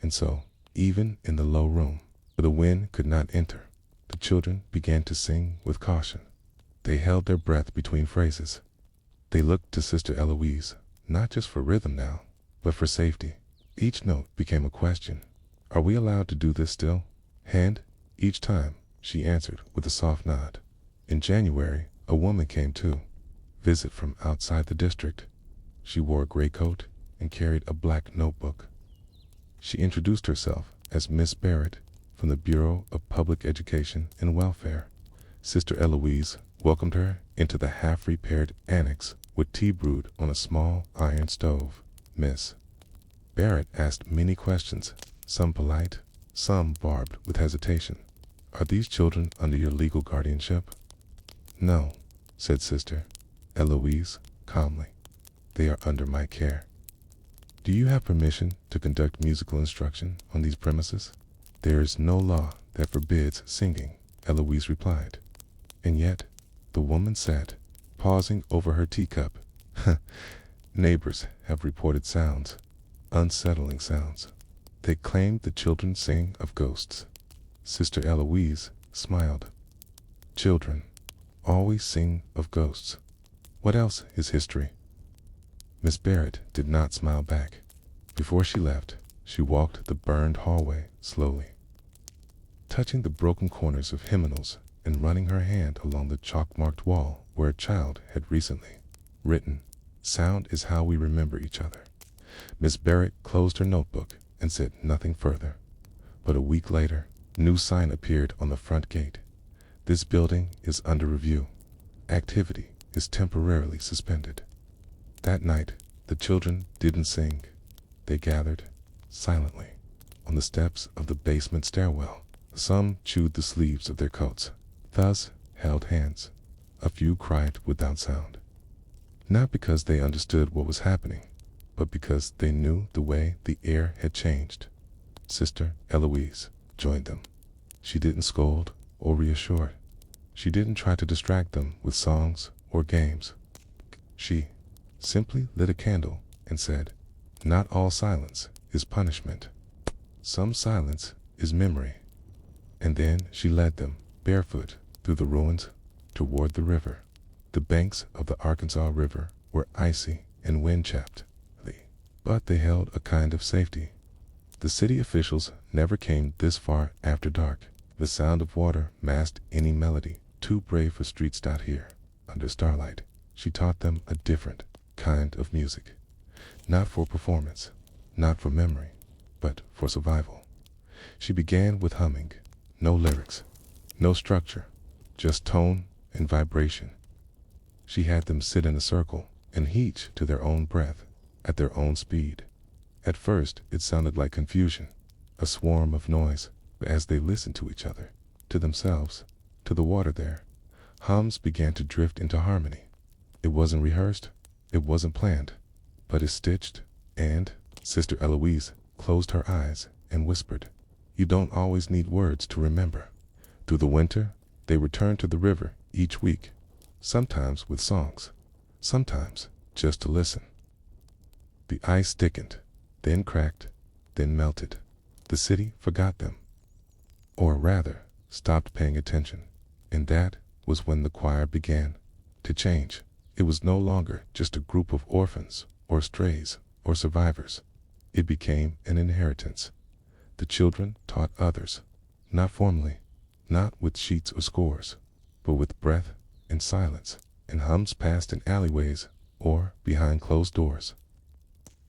And so, even in the low room, where the wind could not enter, the children began to sing with caution. They held their breath between phrases. They looked to Sister Eloise, not just for rhythm now, but for safety. Each note became a question. Are we allowed to do this still? And each time, she answered with a soft nod. In January, a woman came to visit from outside the district. She wore a gray coat and carried a black notebook. She introduced herself as Miss Barrett from the Bureau of Public Education and Welfare. Sister Eloise welcomed her into the half-repaired annex with tea brewed on a small iron stove. Miss Barrett asked many questions, some polite, some barbed with hesitation. Are these children under your legal guardianship? No, said Sister Eloise calmly. They are under my care. Do you have permission to conduct musical instruction on these premises? There is no law that forbids singing, Eloise replied. And yet, the woman said, pausing over her teacup, neighbors have reported sounds, unsettling sounds. They claimed the children sing of ghosts. Sister Eloise smiled. Children always sing of ghosts. What else is history? Miss Barrett did not smile back. Before she left, she walked the burned hallway slowly, touching the broken corners of hymnals and running her hand along the chalk-marked wall where a child had recently written, "Sound is how we remember each other." Miss Barrett closed her notebook and said nothing further. But a week later, a new sign appeared on the front gate. This building is under review. Activity is temporarily suspended. That night, the children didn't sing. They gathered silently on the steps of the basement stairwell. Some chewed the sleeves of their coats, thus held hands. A few cried without sound. Not because they understood what was happening, but because they knew the way the air had changed. Sister Eloise joined them. She didn't scold or reassure. She didn't try to distract them with songs or games. She simply lit a candle and said, "Not all silence is punishment. Some silence is memory." And then she led them, barefoot, through the ruins toward the river. The banks of the Arkansas River were icy and wind-chapped, but they held a kind of safety. The city officials never came this far after dark. The sound of water masked any melody too brave for streets out here. Under starlight, she taught them a different kind of music. Not for performance, not for memory, but for survival. She began with humming. No lyrics, no structure, just tone and vibration. She had them sit in a circle and each to their own breath, at their own speed. At first, it sounded like confusion, a swarm of noise, but as they listened to each other, to themselves, to the water there, hums began to drift into harmony. It wasn't rehearsed, it wasn't planned, but it stitched, and Sister Eloise closed her eyes and whispered, "You don't always need words to remember." Through the winter, they returned to the river each week, sometimes with songs, sometimes just to listen. The ice thickened, then cracked, then melted. The city forgot them, or rather, stopped paying attention, and that was when the choir began to change. It was no longer just a group of orphans, or strays, or survivors. It became an inheritance. The children taught others, not formally, not with sheets or scores, but with breath and silence, and hums passed in alleyways or behind closed doors.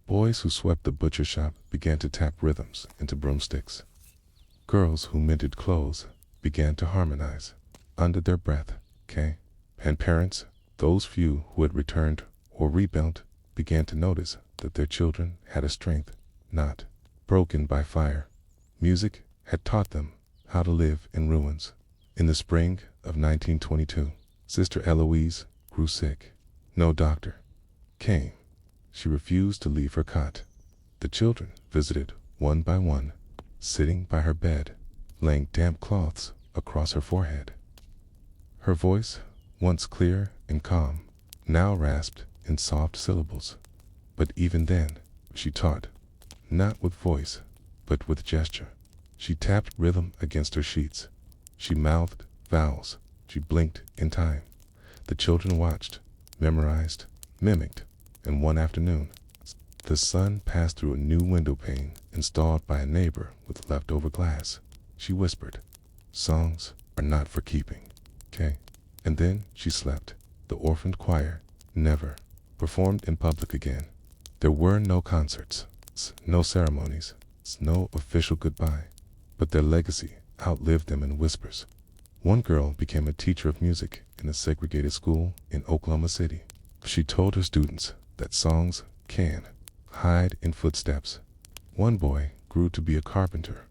Boys who swept the butcher shop began to tap rhythms into broomsticks. Girls who mended clothes began to harmonize under their breath, and parents, those few who had returned or rebuilt, began to notice that their children had a strength not broken by fire. Music had taught them how to live in ruins. In the spring of 1922, Sister Eloise grew sick. No doctor came. She refused to leave her cot. The children visited one by one, sitting by her bed, laying damp cloths across her forehead. Her voice, once clear and calm, now rasped in soft syllables. But even then, she taught, not with voice, but with gesture. She tapped rhythm against her sheets. She mouthed vowels. She blinked in time. The children watched, memorized, mimicked, and one afternoon, the sun passed through a new window pane installed by a neighbor with leftover glass. She whispered, "Songs are not for keeping, okay?" And then she slept. The orphaned choir never performed in public again. There were no concerts, no ceremonies, no official goodbye, but their legacy outlived them in whispers. One girl became a teacher of music in a segregated school in Oklahoma City. She told her students that songs can hide in footsteps. One boy grew to be a carpenter.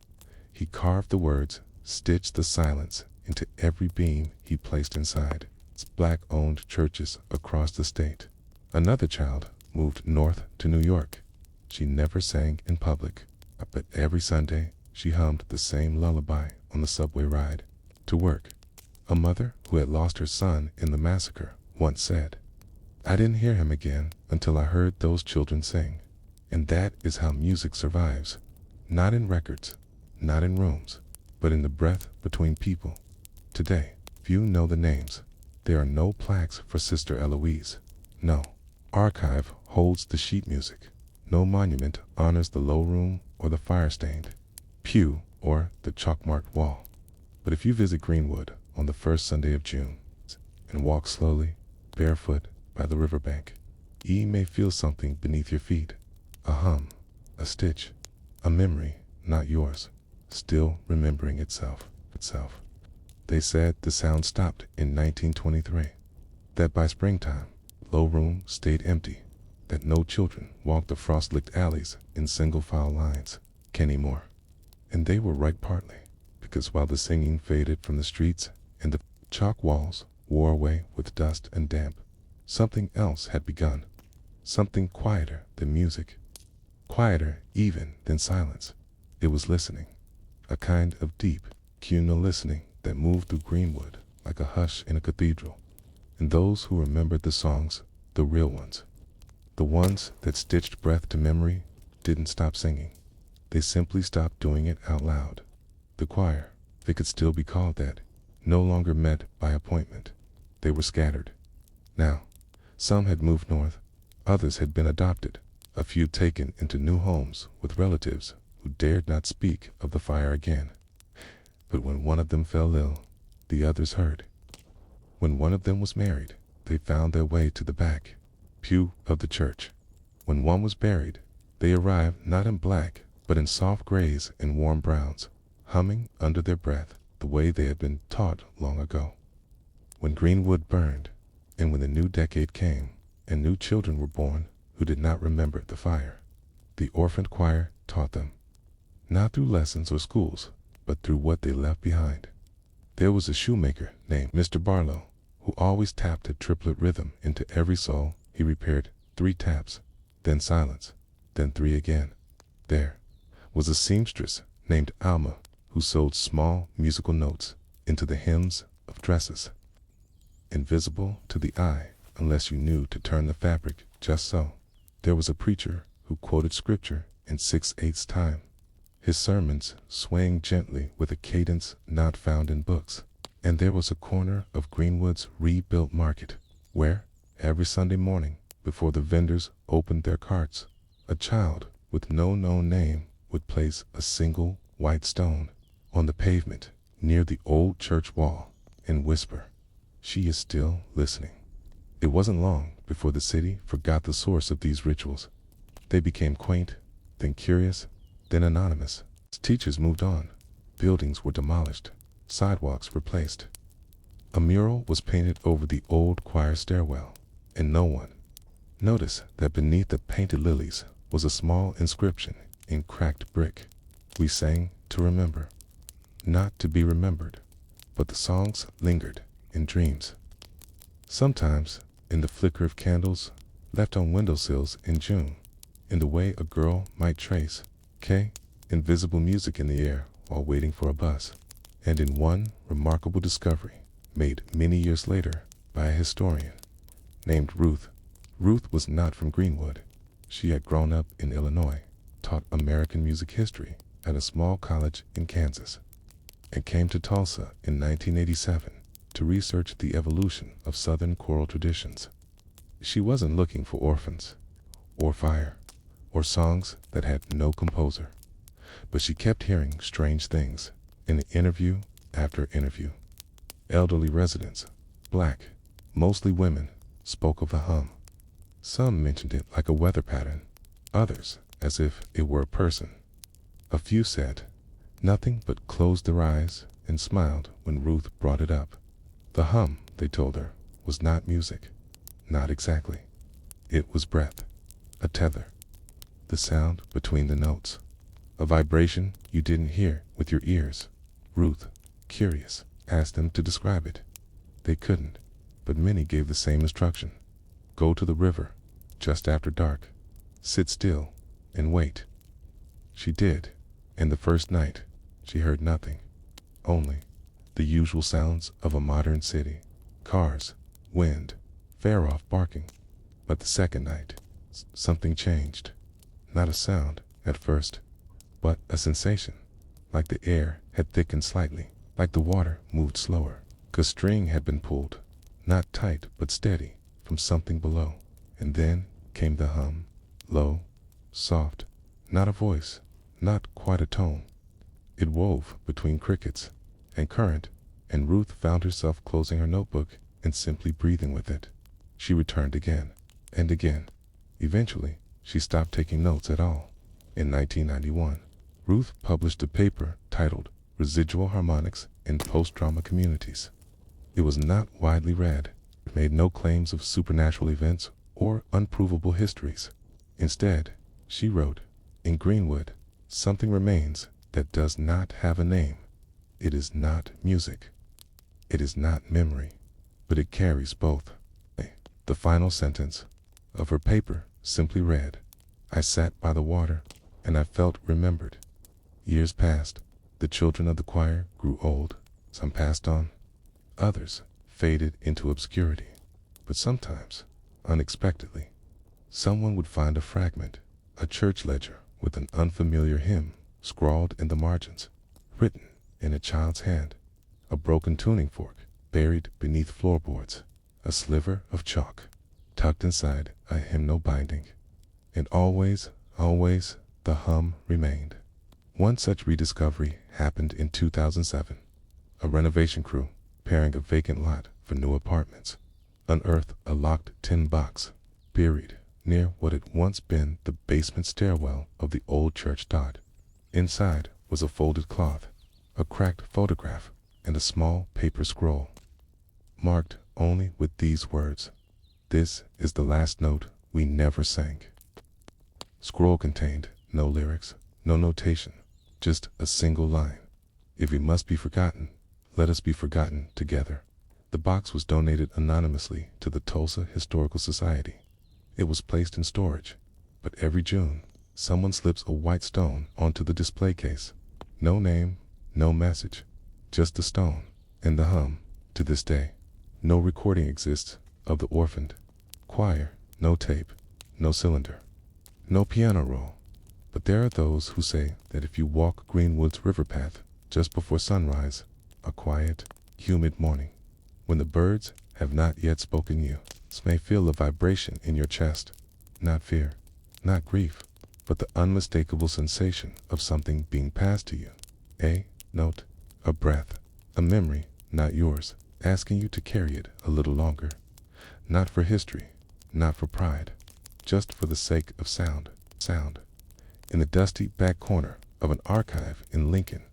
He carved the words, stitched the silence into every beam he placed inside black-owned churches across the state. Another child moved north to New York. She never sang in public, but every Sunday she hummed the same lullaby on the subway ride to work. A mother who had lost her son in the massacre once said, "I didn't hear him again until I heard those children sing." And that is how music survives. Not in records, not in rooms, but in the breath between people. Today, few know the names. There are no plaques for Sister Eloise. No archive holds the sheet music. No monument honors the low room or the fire-stained pew or the chalk-marked wall. But if you visit Greenwood on the first Sunday of June and walk slowly, barefoot, by the riverbank, you may feel something beneath your feet. A hum, a stitch, a memory, not yours, still remembering itself. They said the sound stopped in 1923, that by springtime, low room stayed empty, that no children walked the frost-licked alleys in single-file lines anymore. And they were right partly, because while the singing faded from the streets and the chalk walls wore away with dust and damp, something else had begun. something quieter than music, quieter even than silence. It was listening, a kind of deep, communal listening that moved through Greenwood like a hush in a cathedral. And those who remembered the songs, the real ones, the ones that stitched breath to memory, didn't stop singing. They simply stopped doing it out loud. The choir, if it could still be called that, no longer met by appointment. They were scattered. Now, some had moved north, others had been adopted, a few taken into new homes with relatives who dared not speak of the fire again. But when one of them fell ill, the others heard. When one of them was married, they found their way to the back pew of the church. When one was buried, they arrived not in black, but in soft grays and warm browns, humming under their breath the way they had been taught long ago. When Greenwood burned, and when the new decade came, and new children were born who did not remember the fire, the orphaned choir taught them, not through lessons or schools, but through what they left behind. There was a shoemaker named Mr. Barlow, who always tapped a triplet rhythm into every sole he repaired. 3 taps, then silence, then 3 again. There was a seamstress named Alma, who sewed small musical notes into the hems of dresses, invisible to the eye unless you knew to turn the fabric just so. There was a preacher who quoted scripture in 6/8 time, his sermons swaying gently with a cadence not found in books. And there was a corner of Greenwood's rebuilt market, where, every Sunday morning, before the vendors opened their carts, a child with no known name would place a single white stone on the pavement near the old church wall and whisper, "She is still listening." It wasn't long before the city forgot the source of these rituals. They became quaint, then curious, then anonymous. Teachers moved on, buildings were demolished, sidewalks replaced. A mural was painted over the old choir stairwell, and no one noticed that beneath the painted lilies was a small inscription in cracked brick. We sang to remember, not to be remembered, but the songs lingered in dreams. Sometimes, in the flicker of candles left on windowsills in June, in the way a girl might trace invisible music in the air while waiting for a bus. And in one remarkable discovery, made many years later by a historian named Ruth. Ruth was not from Greenwood. She had grown up in Illinois, taught American music history at a small college in Kansas, and came to Tulsa in 1987 to research the evolution of Southern choral traditions. She wasn't looking for orphans, or fire, or songs that had no composer, but she kept hearing strange things in interview after interview. Elderly residents, black, mostly women, spoke of the hum. Some mentioned it like a weather pattern, others as if it were a person. A few said nothing but closed their eyes and smiled when Ruth brought it up. The hum, they told her, was not music. Not exactly. It was breath, a tether, the sound between the notes, a vibration you didn't hear with your ears. Ruth, curious, asked them to describe it. They couldn't, but many gave the same instruction. Go to the river, just after dark. Sit still, and wait. She did, and the first night, she heard nothing. Only the usual sounds of a modern city. Cars, wind, far-off barking. But the second night, something changed. Not a sound, at first, but a sensation. Like the air had thickened slightly, like the water moved slower. A string had been pulled, not tight but steady, from something below. And then came the hum, low, soft, not a voice, not quite a tone. It wove between crickets and current, and Ruth found herself closing her notebook and simply breathing with it. She returned again and again. Eventually, she stopped taking notes at all. In 1991, Ruth published a paper titled Residual Harmonics in Post-Trauma Communities. It was not widely read. It made no claims of supernatural events or unprovable histories. Instead, she wrote, "In Greenwood, something remains that does not have a name. It is not music. It is not memory, but it carries both." The final sentence of her paper simply read. I sat by the water, and I felt remembered. Years passed. The children of the choir grew old. Some passed on. Others faded into obscurity. But sometimes, unexpectedly, someone would find a fragment, a church ledger with an unfamiliar hymn scrawled in the margins, written in a child's hand, a broken tuning fork buried beneath floorboards, a sliver of chalk tucked inside a hymnal binding. And always, always, the hum remained. One such rediscovery happened in 2007. A renovation crew, preparing a vacant lot for new apartments, unearthed a locked tin box buried near what had once been the basement stairwell of the old church dot. Inside was a folded cloth, a cracked photograph, and a small paper scroll, marked only with these words: "This is the last note we never sang." Scroll contained no lyrics, no notation, just a single line: "If we must be forgotten, let us be forgotten together." The box was donated anonymously to the Tulsa Historical Society. It was placed in storage, but every June, someone slips a white stone onto the display case. No name, no message, just the stone and the hum. To this day, no recording exists of the orphaned choir, no tape, no cylinder, no piano roll. But there are those who say that if you walk Greenwood's river path just before sunrise, a quiet, humid morning, when the birds have not yet spoken, you may feel a vibration in your chest, not fear, not grief, but the unmistakable sensation of something being passed to you. A note, a breath, a memory, not yours, asking you to carry it a little longer. Not for history, not for pride, just for the sake of sound. In the dusty back corner of an archive in Lincoln,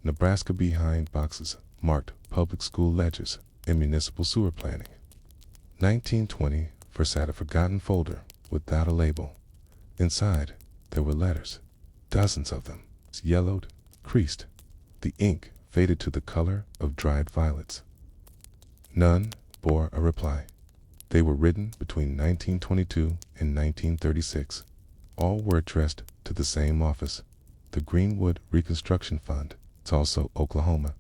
Nebraska, behind boxes marked public school ledgers and municipal sewer planning. 1920 sat a forgotten folder without a label. Inside, there were letters, dozens of them, yellowed, creased. The ink faded to the color of dried violets. None bore a reply. They were written between 1922 and 1936. All were addressed to the same office, the Greenwood Reconstruction Fund, Tulsa, Oklahoma.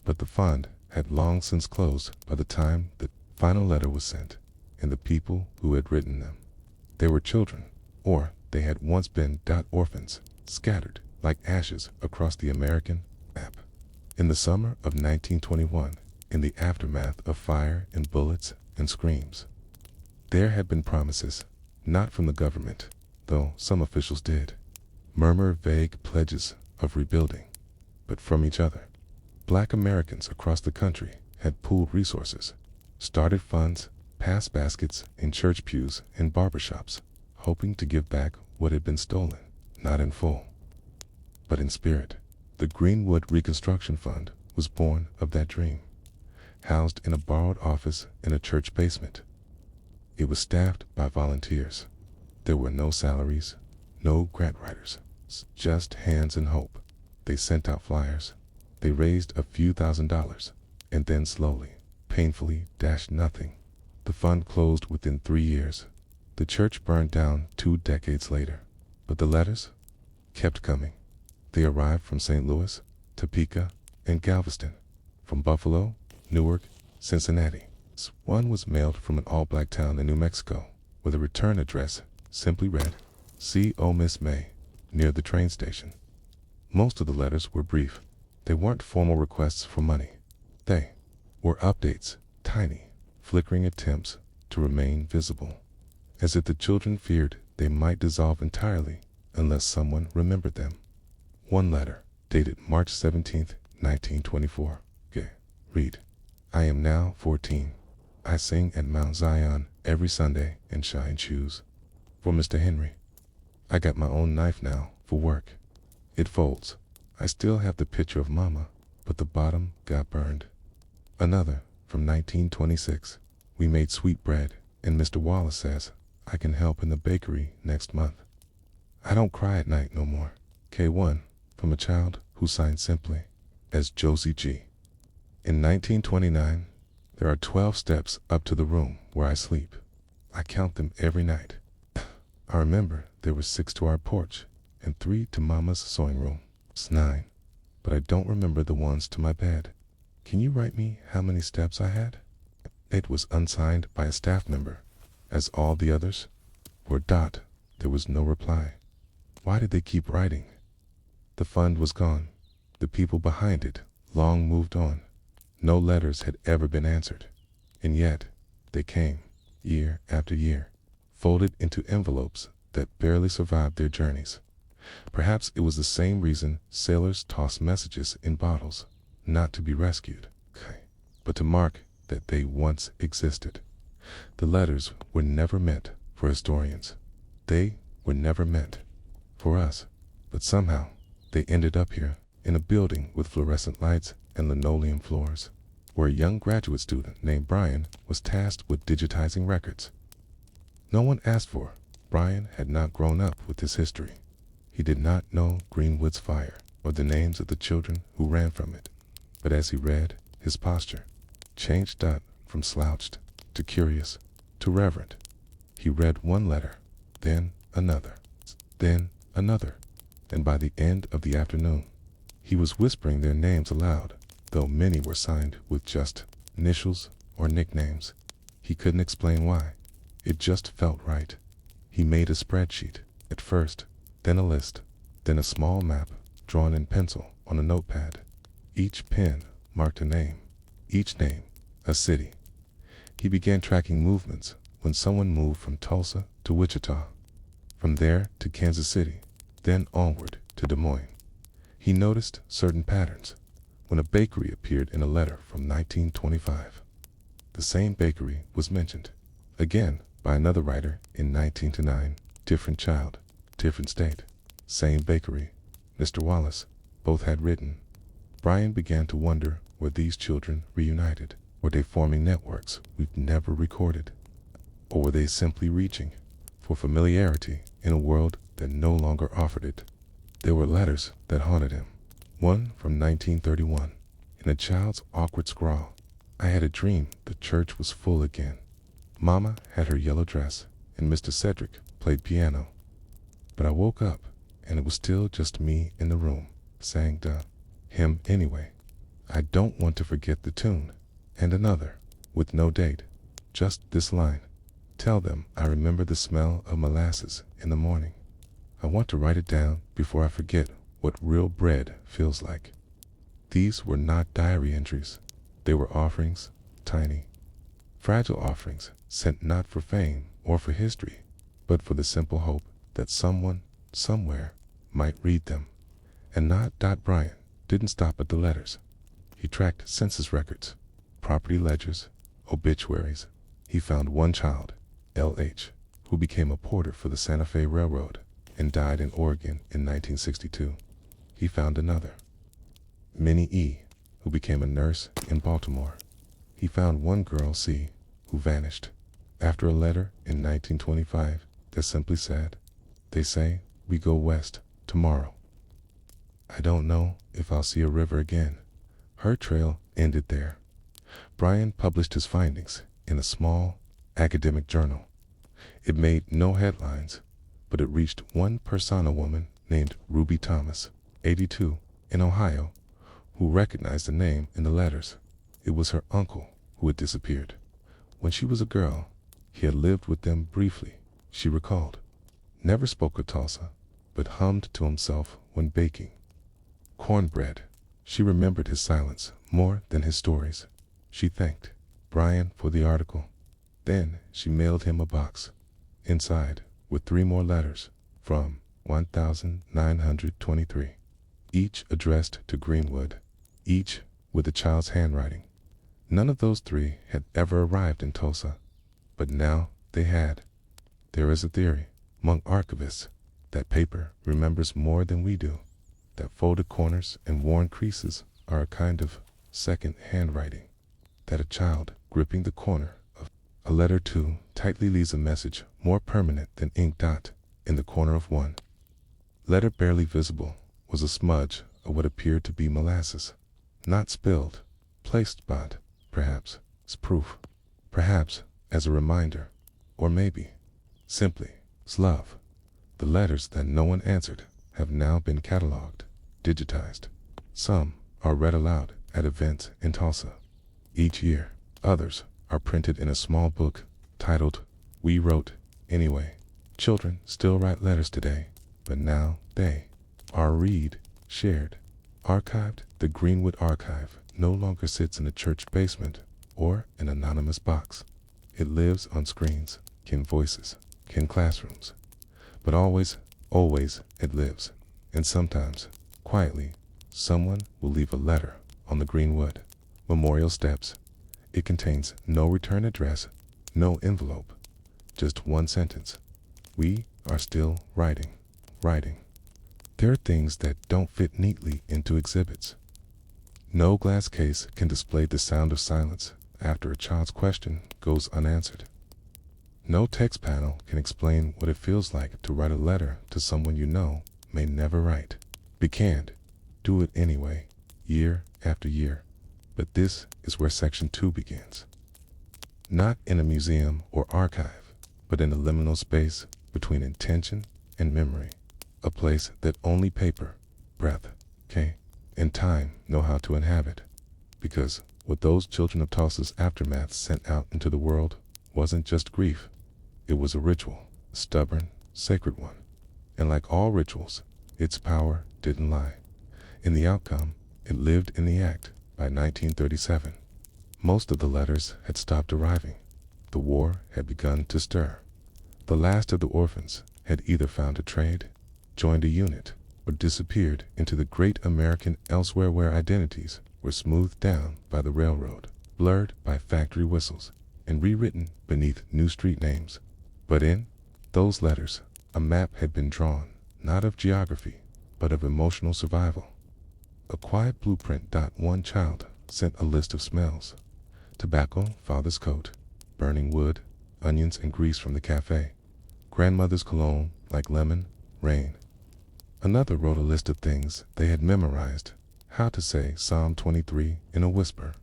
But the fund had long since closed by the time the final letter was sent, and the people who had written them, they were children, or they had once been orphans, scattered like ashes across the American map. In the summer of 1921, in the aftermath of fire and bullets and screams, there had been promises, not from the government, though some officials did murmur vague pledges of rebuilding, but from each other. Black Americans across the country had pooled resources, started funds, passed baskets in church pews and barbershops, hoping to give back what had been stolen, not in full, but in spirit. The Greenwood Reconstruction Fund was born of that dream, housed in a borrowed office in a church basement. It was staffed by volunteers. There were no salaries, no grant writers, just hands and hope. They sent out flyers. They raised a few $1,000s, and then slowly, painfully dashed nothing. The fund closed within 3 years. The church burned down 2 decades later. But the letters kept coming. They arrived from St. Louis, Topeka, and Galveston, from Buffalo, Newark, Cincinnati. One was mailed from an all-black town in New Mexico, with a return address simply read, "See Miss May," near the train station. Most of the letters were brief. They weren't formal requests for money. They were updates, tiny, flickering attempts to remain visible, as if the children feared they might dissolve entirely unless someone remembered them. One letter, dated March 17th, 1924. Read, "I am now 14. I sing at Mount Zion every Sunday and shine shoes. For Mr. Henry. I got my own knife now for work. It folds. I still have the picture of Mama, but the bottom got burned." Another, from 1926. "We made sweet bread, and Mr. Wallace says I can help in the bakery next month. I don't cry at night no more." K1, from a child who signed simply as Josie G. In 1929, there are 12 steps up to the room where I sleep. I count them every night. I remember there were 6 to our porch and 3 to Mama's sewing room. It's 9, but I don't remember the ones to my bed. Can you write me how many steps I had? It was unsigned by a staff member, as all the others were. There was no reply. Why did they keep writing? The fund was gone. The people behind it long moved on. No letters had ever been answered. And yet, they came, year after year, folded into envelopes that barely survived their journeys. Perhaps it was the same reason sailors toss messages in bottles, not to be rescued, but to mark that they once existed. The letters were never meant for historians. They were never meant for us, but somehow they ended up here in a building with fluorescent lights and linoleum floors, where a young graduate student named Brian was tasked with digitizing records. No one asked for. Brian had not grown up with this history. He did not know Greenwood's fire or the names of the children who ran from it. But as he read, his posture changed from slouched to curious to reverent. He read one letter, then another, and by the end of the afternoon, he was whispering their names aloud, though many were signed with just initials or nicknames. He couldn't explain why. It just felt right. He made a spreadsheet at first, then a list, then a small map drawn in pencil on a notepad. Each pen marked a name, each name a city. He began tracking movements when someone moved from Tulsa to Wichita, from there to Kansas City, then onward to Des Moines. He noticed certain patterns. When a bakery appeared in a letter from 1925, the same bakery was mentioned again by another writer in 1909. Different child, different state, same bakery, Mr. Wallace. Both had written. Brian began to wonder, were these children reunited? Were they forming networks we've never recorded? Or were they simply reaching for familiarity in a world that no longer offered it? There were letters that haunted him. One from 1931, in a child's awkward scrawl. I had a dream the church was full again. Mama had her yellow dress, and Mr. Cedric played piano. But I woke up, and it was still just me in the room, sang the hymn anyway. I don't want to forget the tune. And another, with no date, just this line. Tell them I remember the smell of molasses in the morning. I want to write it down before I forget what real bread feels like. These were not diary entries. They were offerings, tiny, fragile offerings, sent not for fame or for history, but for the simple hope that someone, somewhere, might read them. And not. Brian didn't stop at the letters. He tracked census records, property ledgers, obituaries. He found one child, L.H., who became a porter for the Santa Fe Railroad and died in Oregon in 1962. He found another, Minnie E., who became a nurse in Baltimore. He found one girl, C., who vanished after a letter in 1925 that simply said, "They say we go west tomorrow. I don't know if I'll see a river again." Her trail ended there. Brian published his findings in a small academic journal. It made no headlines, but it reached one Persona woman named Ruby Thomas, 82, in Ohio, who recognized the name in the letters. It was her uncle who had disappeared. When she was a girl, he had lived with them briefly, she recalled. Never spoke of Tulsa, but hummed to himself when baking cornbread. She remembered his silence more than his stories. She thanked Brian for the article. Then she mailed him a box. Inside were 3 more letters from 1923, each addressed to Greenwood, each with a child's handwriting. None of those 3 had ever arrived in Tulsa, but now they had. There is a theory among archivists that paper remembers more than we do, that folded corners and worn creases are a kind of second handwriting, that a child gripping the corner of a letter too tightly leaves a message more permanent than ink. In the corner of one letter, barely visible, was a smudge of what appeared to be molasses, not spilled, placed perhaps as proof, perhaps as a reminder, or maybe simply as love. The letters that no one answered have now been cataloged, digitized. Some are read aloud at events in Tulsa each year. Others are printed in a small book titled, "We Wrote Anyway." Children still write letters today, but now they are read, shared, archived. The Greenwood Archive no longer sits in a church basement or an anonymous box. It lives on screens, in voices, in classrooms. But always it lives. And sometimes, quietly, someone will leave a letter on the Greenwood Memorial steps. It contains no return address, no envelope, just one sentence. We are still writing. There are things that don't fit neatly into exhibits. No glass case can display the sound of silence after a child's question goes unanswered. No text panel can explain what it feels like to write a letter to someone you know may never write. We can't do it anyway, year after year. But this is where Section 2 begins. Not in a museum or archive, but in a liminal space between intention and memory. A place that only paper, breath, and time know how to inhabit. Because what those children of Tulsa's aftermath sent out into the world wasn't just grief. It was a ritual, a stubborn, sacred one. And like all rituals, its power didn't lie in the outcome. It lived in the act. By 1937, most of the letters had stopped arriving. The war had begun to stir. The last of the orphans had either found a trade, joined a unit, or disappeared into the great American elsewhere where identities were smoothed down by the railroad, blurred by factory whistles, and rewritten beneath new street names. But in those letters, a map had been drawn, not of geography, but of emotional survival. A quiet blueprint. One child sent a list of smells: tobacco, father's coat, burning wood, onions and grease from the cafe, grandmother's cologne like lemon, rain. Another wrote a list of things they had memorized: how to say Psalm 23 in a whisper,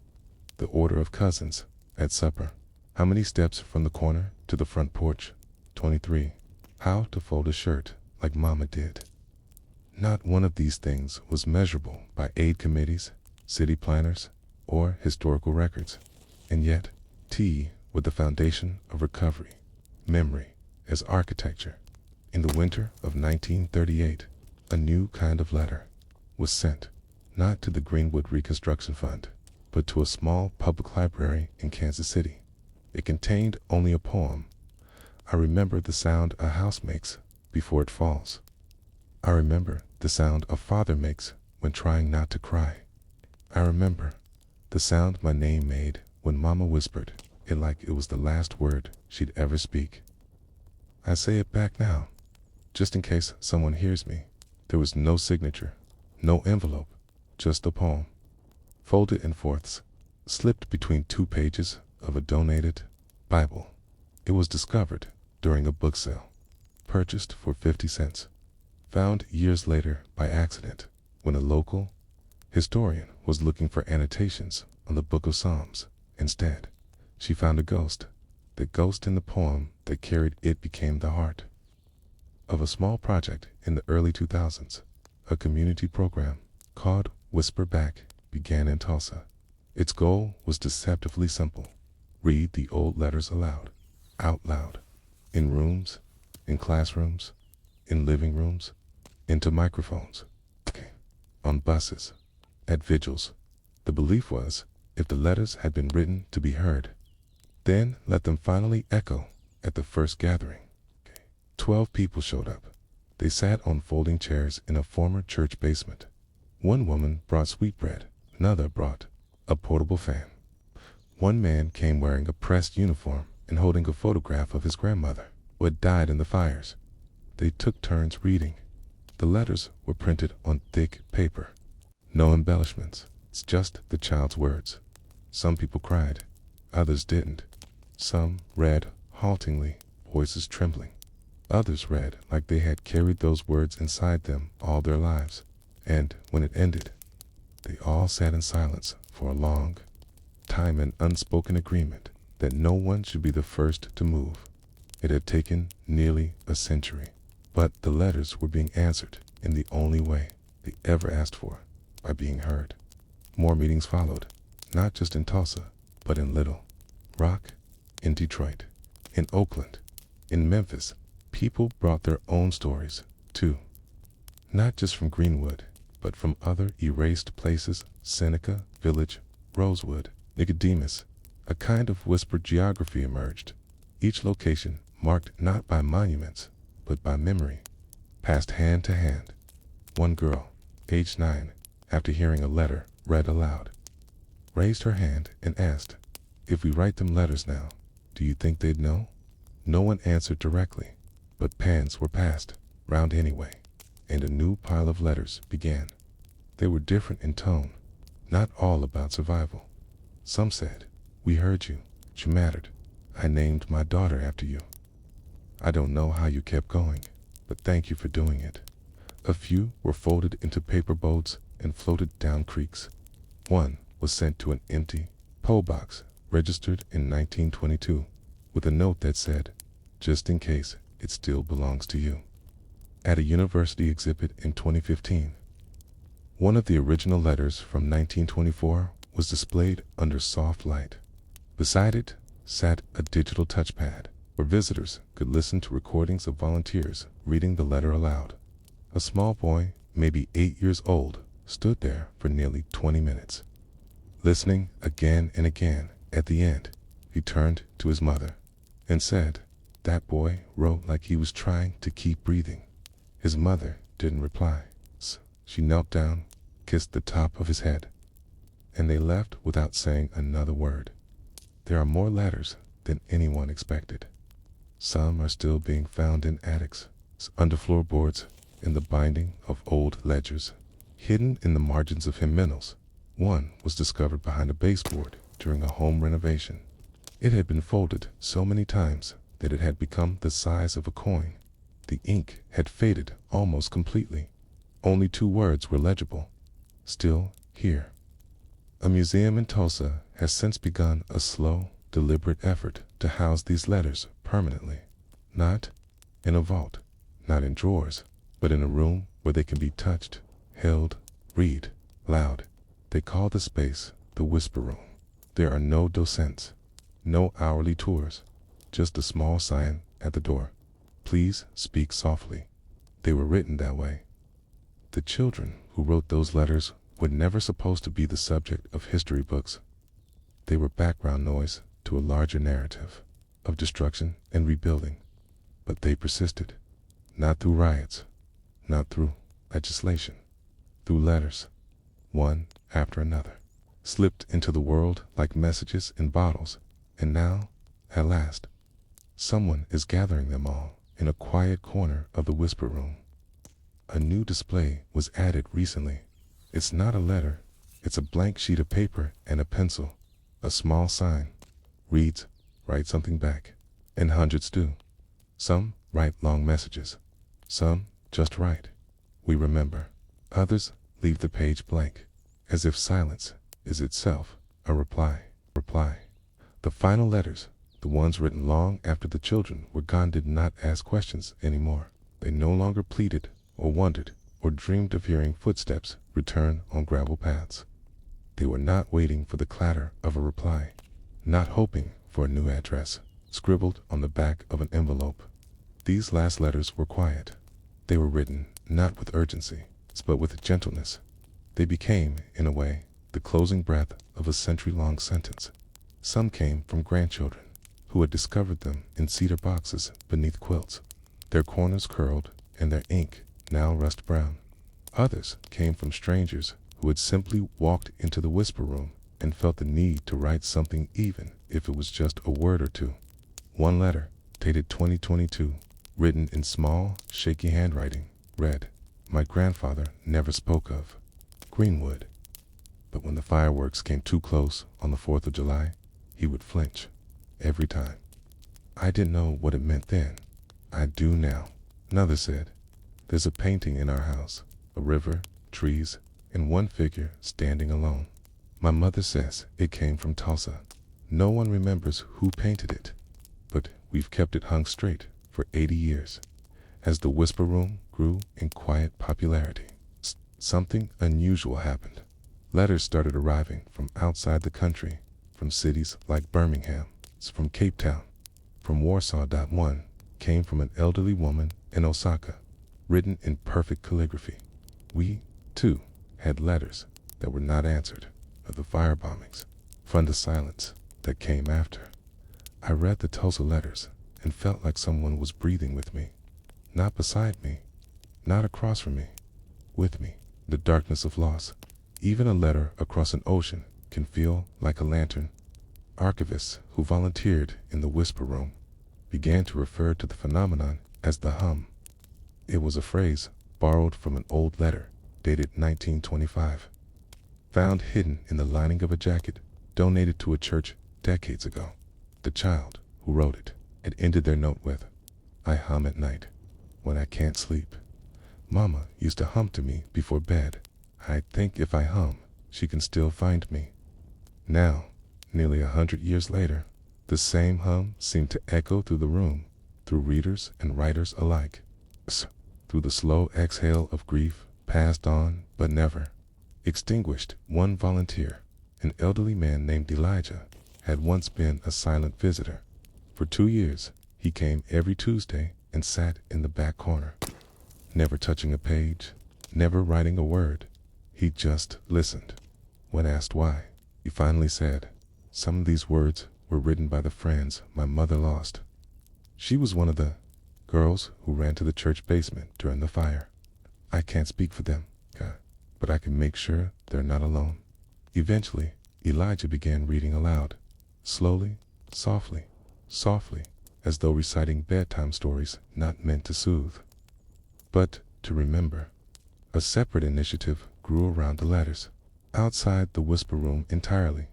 the order of cousins at supper, how many steps from the corner to the front porch, 23, how to fold a shirt like mama did. Not one of these things was measurable by aid committees, city planners, or historical records. And yet, with the foundation of recovery, memory as architecture. In the winter of 1938, a new kind of letter was sent, not to the Greenwood Reconstruction Fund, but to a small public library in Kansas City. It contained only a poem: I remember the sound a house makes before it falls. I remember the sound a father makes when trying not to cry. I remember the sound my name made when mama whispered it like it was the last word she'd ever speak. I say it back now, just in case someone hears me. There was no signature, no envelope, just a poem, folded in fourths, slipped between 2 pages of a donated Bible. It was discovered during a book sale, purchased for 50 cents. Found years later by accident when a local historian was looking for annotations on the Book of Psalms. Instead, she found a ghost. The ghost in the poem that carried it became the heart of a small project in the early 2000s. A community program called Whisper Back began in Tulsa. Its goal was deceptively simple: read the old letters aloud, out loud, in rooms, in classrooms, in living rooms, into microphones, on buses, at vigils. The belief was, if the letters had been written to be heard, then let them finally echo at the first gathering. 12 people showed up. They sat on folding chairs in a former church basement. One woman brought sweetbread, another brought a portable fan. One man came wearing a pressed uniform and holding a photograph of his grandmother, who had died in the fires. They took turns reading. The letters were printed on thick paper. No embellishments. It's just the child's words. Some people cried. Others didn't. Some read haltingly, voices trembling. Others read like they had carried those words inside them all their lives. And when it ended, they all sat in silence for a long time, in unspoken agreement that no one should be the first to move. It had taken nearly a century, But the letters were being answered in the only way they ever asked for, by being heard. More meetings followed, not just in Tulsa, but in Little Rock, in Detroit, in Oakland, in Memphis. People brought their own stories, too. Not just from Greenwood, but from other erased places: Seneca Village, Rosewood, Nicodemus. A kind of whispered geography emerged, each location marked not by monuments, but by memory, passed hand to hand. One girl, age 9, after hearing a letter read aloud, raised her hand and asked, "If we write them letters now, do you think they'd know?" No one answered directly, but pens were passed round anyway, and a new pile of letters began. They were different in tone, not all about survival. Some said, "We heard you. You mattered. I named my daughter after you. I don't know how you kept going, but thank you for doing it." A few were folded into paper boats and floated down creeks. One was sent to an empty PO box registered in 1922 with a note that said, "Just in case, it still belongs to you." At a university exhibit in 2015, one of the original letters from 1924 was displayed under soft light. Beside it sat a digital touchpad where visitors could listen to recordings of volunteers reading the letter aloud. A small boy, maybe 8 years old, stood there for nearly 20 minutes, listening again and again. At the end, he turned to his mother and said, "That boy wrote like he was trying to keep breathing." His mother didn't reply. She knelt down, kissed the top of his head, and they left without saying another word. There are more letters than anyone expected. Some are still being found in attics, under floorboards, in the binding of old ledgers, hidden in the margins of hymnals. One was discovered behind a baseboard during a home renovation. It had been folded so many times that it had become the size of a coin. The ink had faded almost completely. Only 2 words were legible: "Still here." A museum in Tulsa has since begun a slow, deliberate effort to house these letters permanently. Not in a vault, not in drawers, but in a room where they can be touched, held, read loud. They call the space the Whisper Room. There are no docents, no hourly tours, just a small sign at the door: "Please speak softly." They were written that way. The children who wrote those letters were never supposed to be the subject of history books. They were background noise to a larger narrative of destruction and rebuilding. But they persisted, not through riots, not through legislation, through letters, one after another, slipped into the world like messages in bottles. And now, at last, someone is gathering them all in a quiet corner of the Whisper Room. A new display was added recently. It's not a letter, it's a blank sheet of paper and a pencil. A small sign reads, "Write something back." And hundreds do. Some write long messages. Some just write, "We remember." Others leave the page blank, as if silence is itself a reply. The final letters, the ones written long after the children were gone, did not ask questions anymore. They no longer pleaded or wondered or dreamed of hearing footsteps return on gravel paths. They were not waiting for the clatter of a reply, not hoping for a new address scribbled on the back of an envelope. These last letters were quiet. They were written not with urgency, but with gentleness. They became, in a way, the closing breath of a century-long sentence. Some came from grandchildren who had discovered them in cedar boxes beneath quilts, their corners curled and their ink now rust brown. Others came from strangers who had simply walked into the Whisper Room and felt the need to write something, even if it was just a word or two. One letter, dated 2022, written in small, shaky handwriting, read, "My grandfather never spoke of Greenwood, but when the fireworks came too close on the 4th of July, he would flinch every time. I didn't know what it meant then. I do now." Another said, "There's a painting in our house, a river, trees, and one figure standing alone. My mother says it came from Tulsa. No one remembers who painted it, but we've kept it hung straight for 80 years. As the whisper room grew in quiet popularity, something unusual happened. Letters started arriving from outside the country, from cities like Birmingham, from Cape Town, from Warsaw. One came from an elderly woman in Osaka, written in perfect calligraphy. We, too, had letters that were not answered, of the fire bombings, from the silence that came after. I read the Tulsa letters and felt like someone was breathing with me, not beside me, not across from me, with me. The darkness of loss. Even a letter across an ocean can feel like a lantern. Archivists who volunteered in the whisper room began to refer to the phenomenon as the hum. It was a phrase borrowed from an old letter dated 1925, found hidden in the lining of a jacket donated to a church decades ago. The child who wrote it had ended their note with, "I hum at night when I can't sleep. Mama used to hum to me before bed. I think if I hum, she can still find me." Now, nearly 100 years later, the same hum seemed to echo through the room, through readers and writers alike, through the slow exhale of grief, passed on but never extinguished. One volunteer, an elderly man named Elijah, had once been a silent visitor. For 2 years, he came every Tuesday and sat in the back corner, never touching a page, never writing a word. He just listened. When asked why, he finally said, "Some of these words were written by the friends my mother lost. She was one of the girls who ran to the church basement during the fire. I can't speak for them, but I can make sure they're not alone." Eventually, Elijah began reading aloud, slowly, softly, softly, as though reciting bedtime stories not meant to soothe, but to remember. A separate initiative grew around the letters. Outside the whisper room entirely,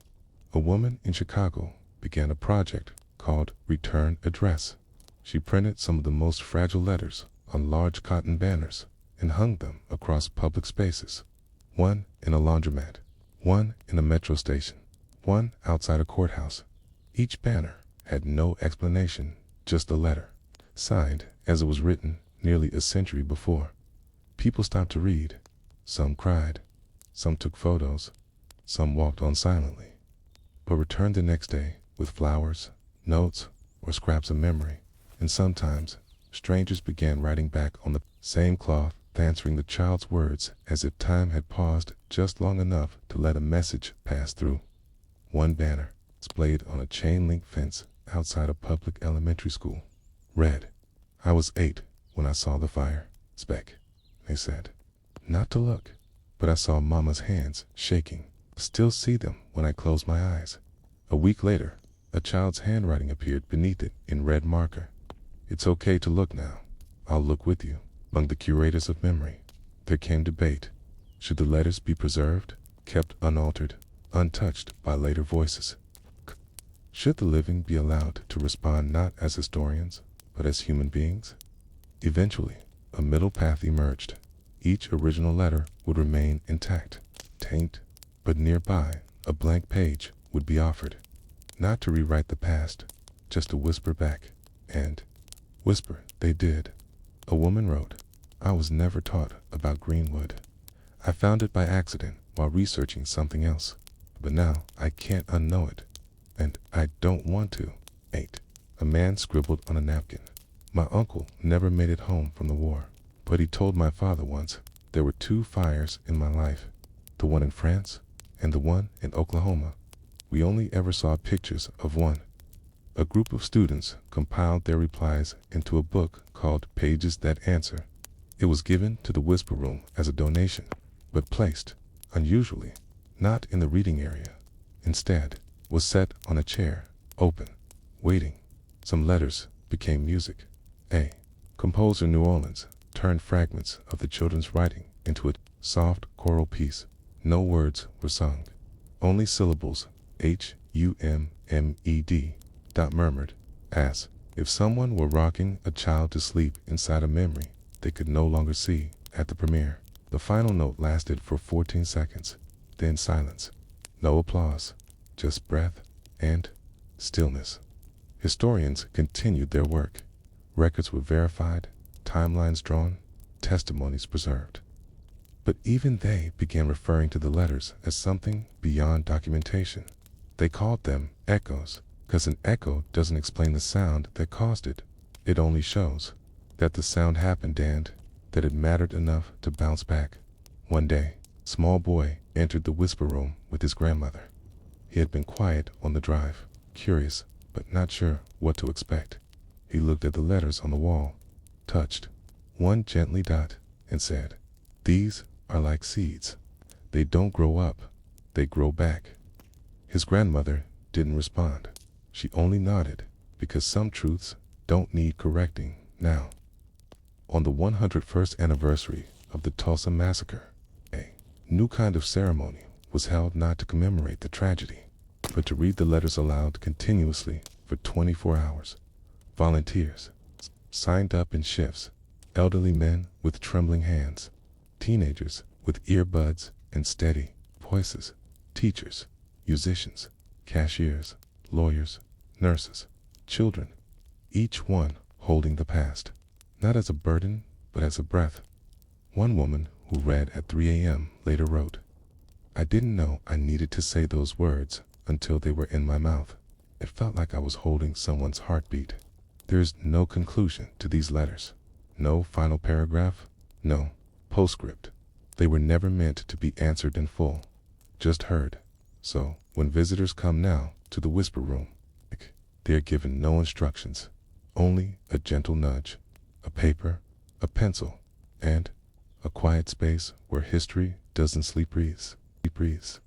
a woman in Chicago began a project called Return Address. She printed some of the most fragile letters on large cotton banners and hung them across public spaces. One in a laundromat, one in a metro station, one outside a courthouse. Each banner had no explanation, just a letter, signed as it was written nearly a century before. People stopped to read. Some cried, some took photos, some walked on silently, but returned the next day with flowers, notes, or scraps of memory. And sometimes, strangers began writing back on the same cloth, answering the child's words as if time had paused just long enough to let a message pass through. One banner, displayed on a chain-link fence outside a public elementary school, read, "I was 8 when I saw the fire. Speck," they said. Not to look, but I saw Mama's hands shaking. Still see them when I close my eyes. A week later, a child's handwriting appeared beneath it in red marker. "It's okay to look now. I'll look with you." Among the curators of memory, there came debate. Should the letters be preserved, kept unaltered, untouched by later voices? Should the living be allowed to respond not as historians, but as human beings? Eventually, a middle path emerged. Each original letter would remain intact, taint, but nearby, a blank page would be offered. Not to rewrite the past, just to whisper back. And whisper they did. A woman wrote, "I was never taught about Greenwood. I found it by accident while researching something else, but now I can't unknow it, and I don't want to." 8. A man scribbled on a napkin, "My uncle never made it home from the war, but he told my father once there were 2 fires in my life, the one in France and the one in Oklahoma. We only ever saw pictures of one." A group of students compiled their replies into a book called Pages That Answer. It was given to the whisper room as a donation, but placed, unusually, not in the reading area. Instead, was set on a chair, open, waiting. Some letters became music. A composer in New Orleans turned fragments of the children's writing into a soft choral piece. No words were sung, only syllables, hummed. Murmured, as if someone were rocking a child to sleep inside a memory they could no longer see at the premiere. The final note lasted for 14 seconds, then silence. No applause, just breath and stillness. Historians continued their work. Records were verified, timelines drawn, testimonies preserved. But even they began referring to the letters as something beyond documentation. They called them echoes, because an echo doesn't explain the sound that caused it. It only shows that the sound happened and that it mattered enough to bounce back. One day, a small boy entered the whisper room with his grandmother. He had been quiet on the drive, curious but not sure what to expect. He looked at the letters on the wall, touched one gently dot, and said, "These are like seeds. They don't grow up, they grow back." His grandmother didn't respond. She only nodded, because some truths don't need correcting now. On the 101st anniversary of the Tulsa Massacre, a new kind of ceremony was held not to commemorate the tragedy, but to read the letters aloud continuously for 24 hours. Volunteers signed up in shifts, elderly men with trembling hands, teenagers with earbuds and steady voices, teachers, musicians, cashiers, lawyers, nurses, children, each one holding the past, not as a burden, but as a breath. One woman who read at 3 a.m. later wrote, "I didn't know I needed to say those words until they were in my mouth. It felt like I was holding someone's heartbeat." There is no conclusion to these letters, no final paragraph, no postscript. They were never meant to be answered in full, just heard. So, when visitors come now to the whisper room, they are given no instructions, only a gentle nudge, a paper, a pencil, and a quiet space where history doesn't sleep breathes.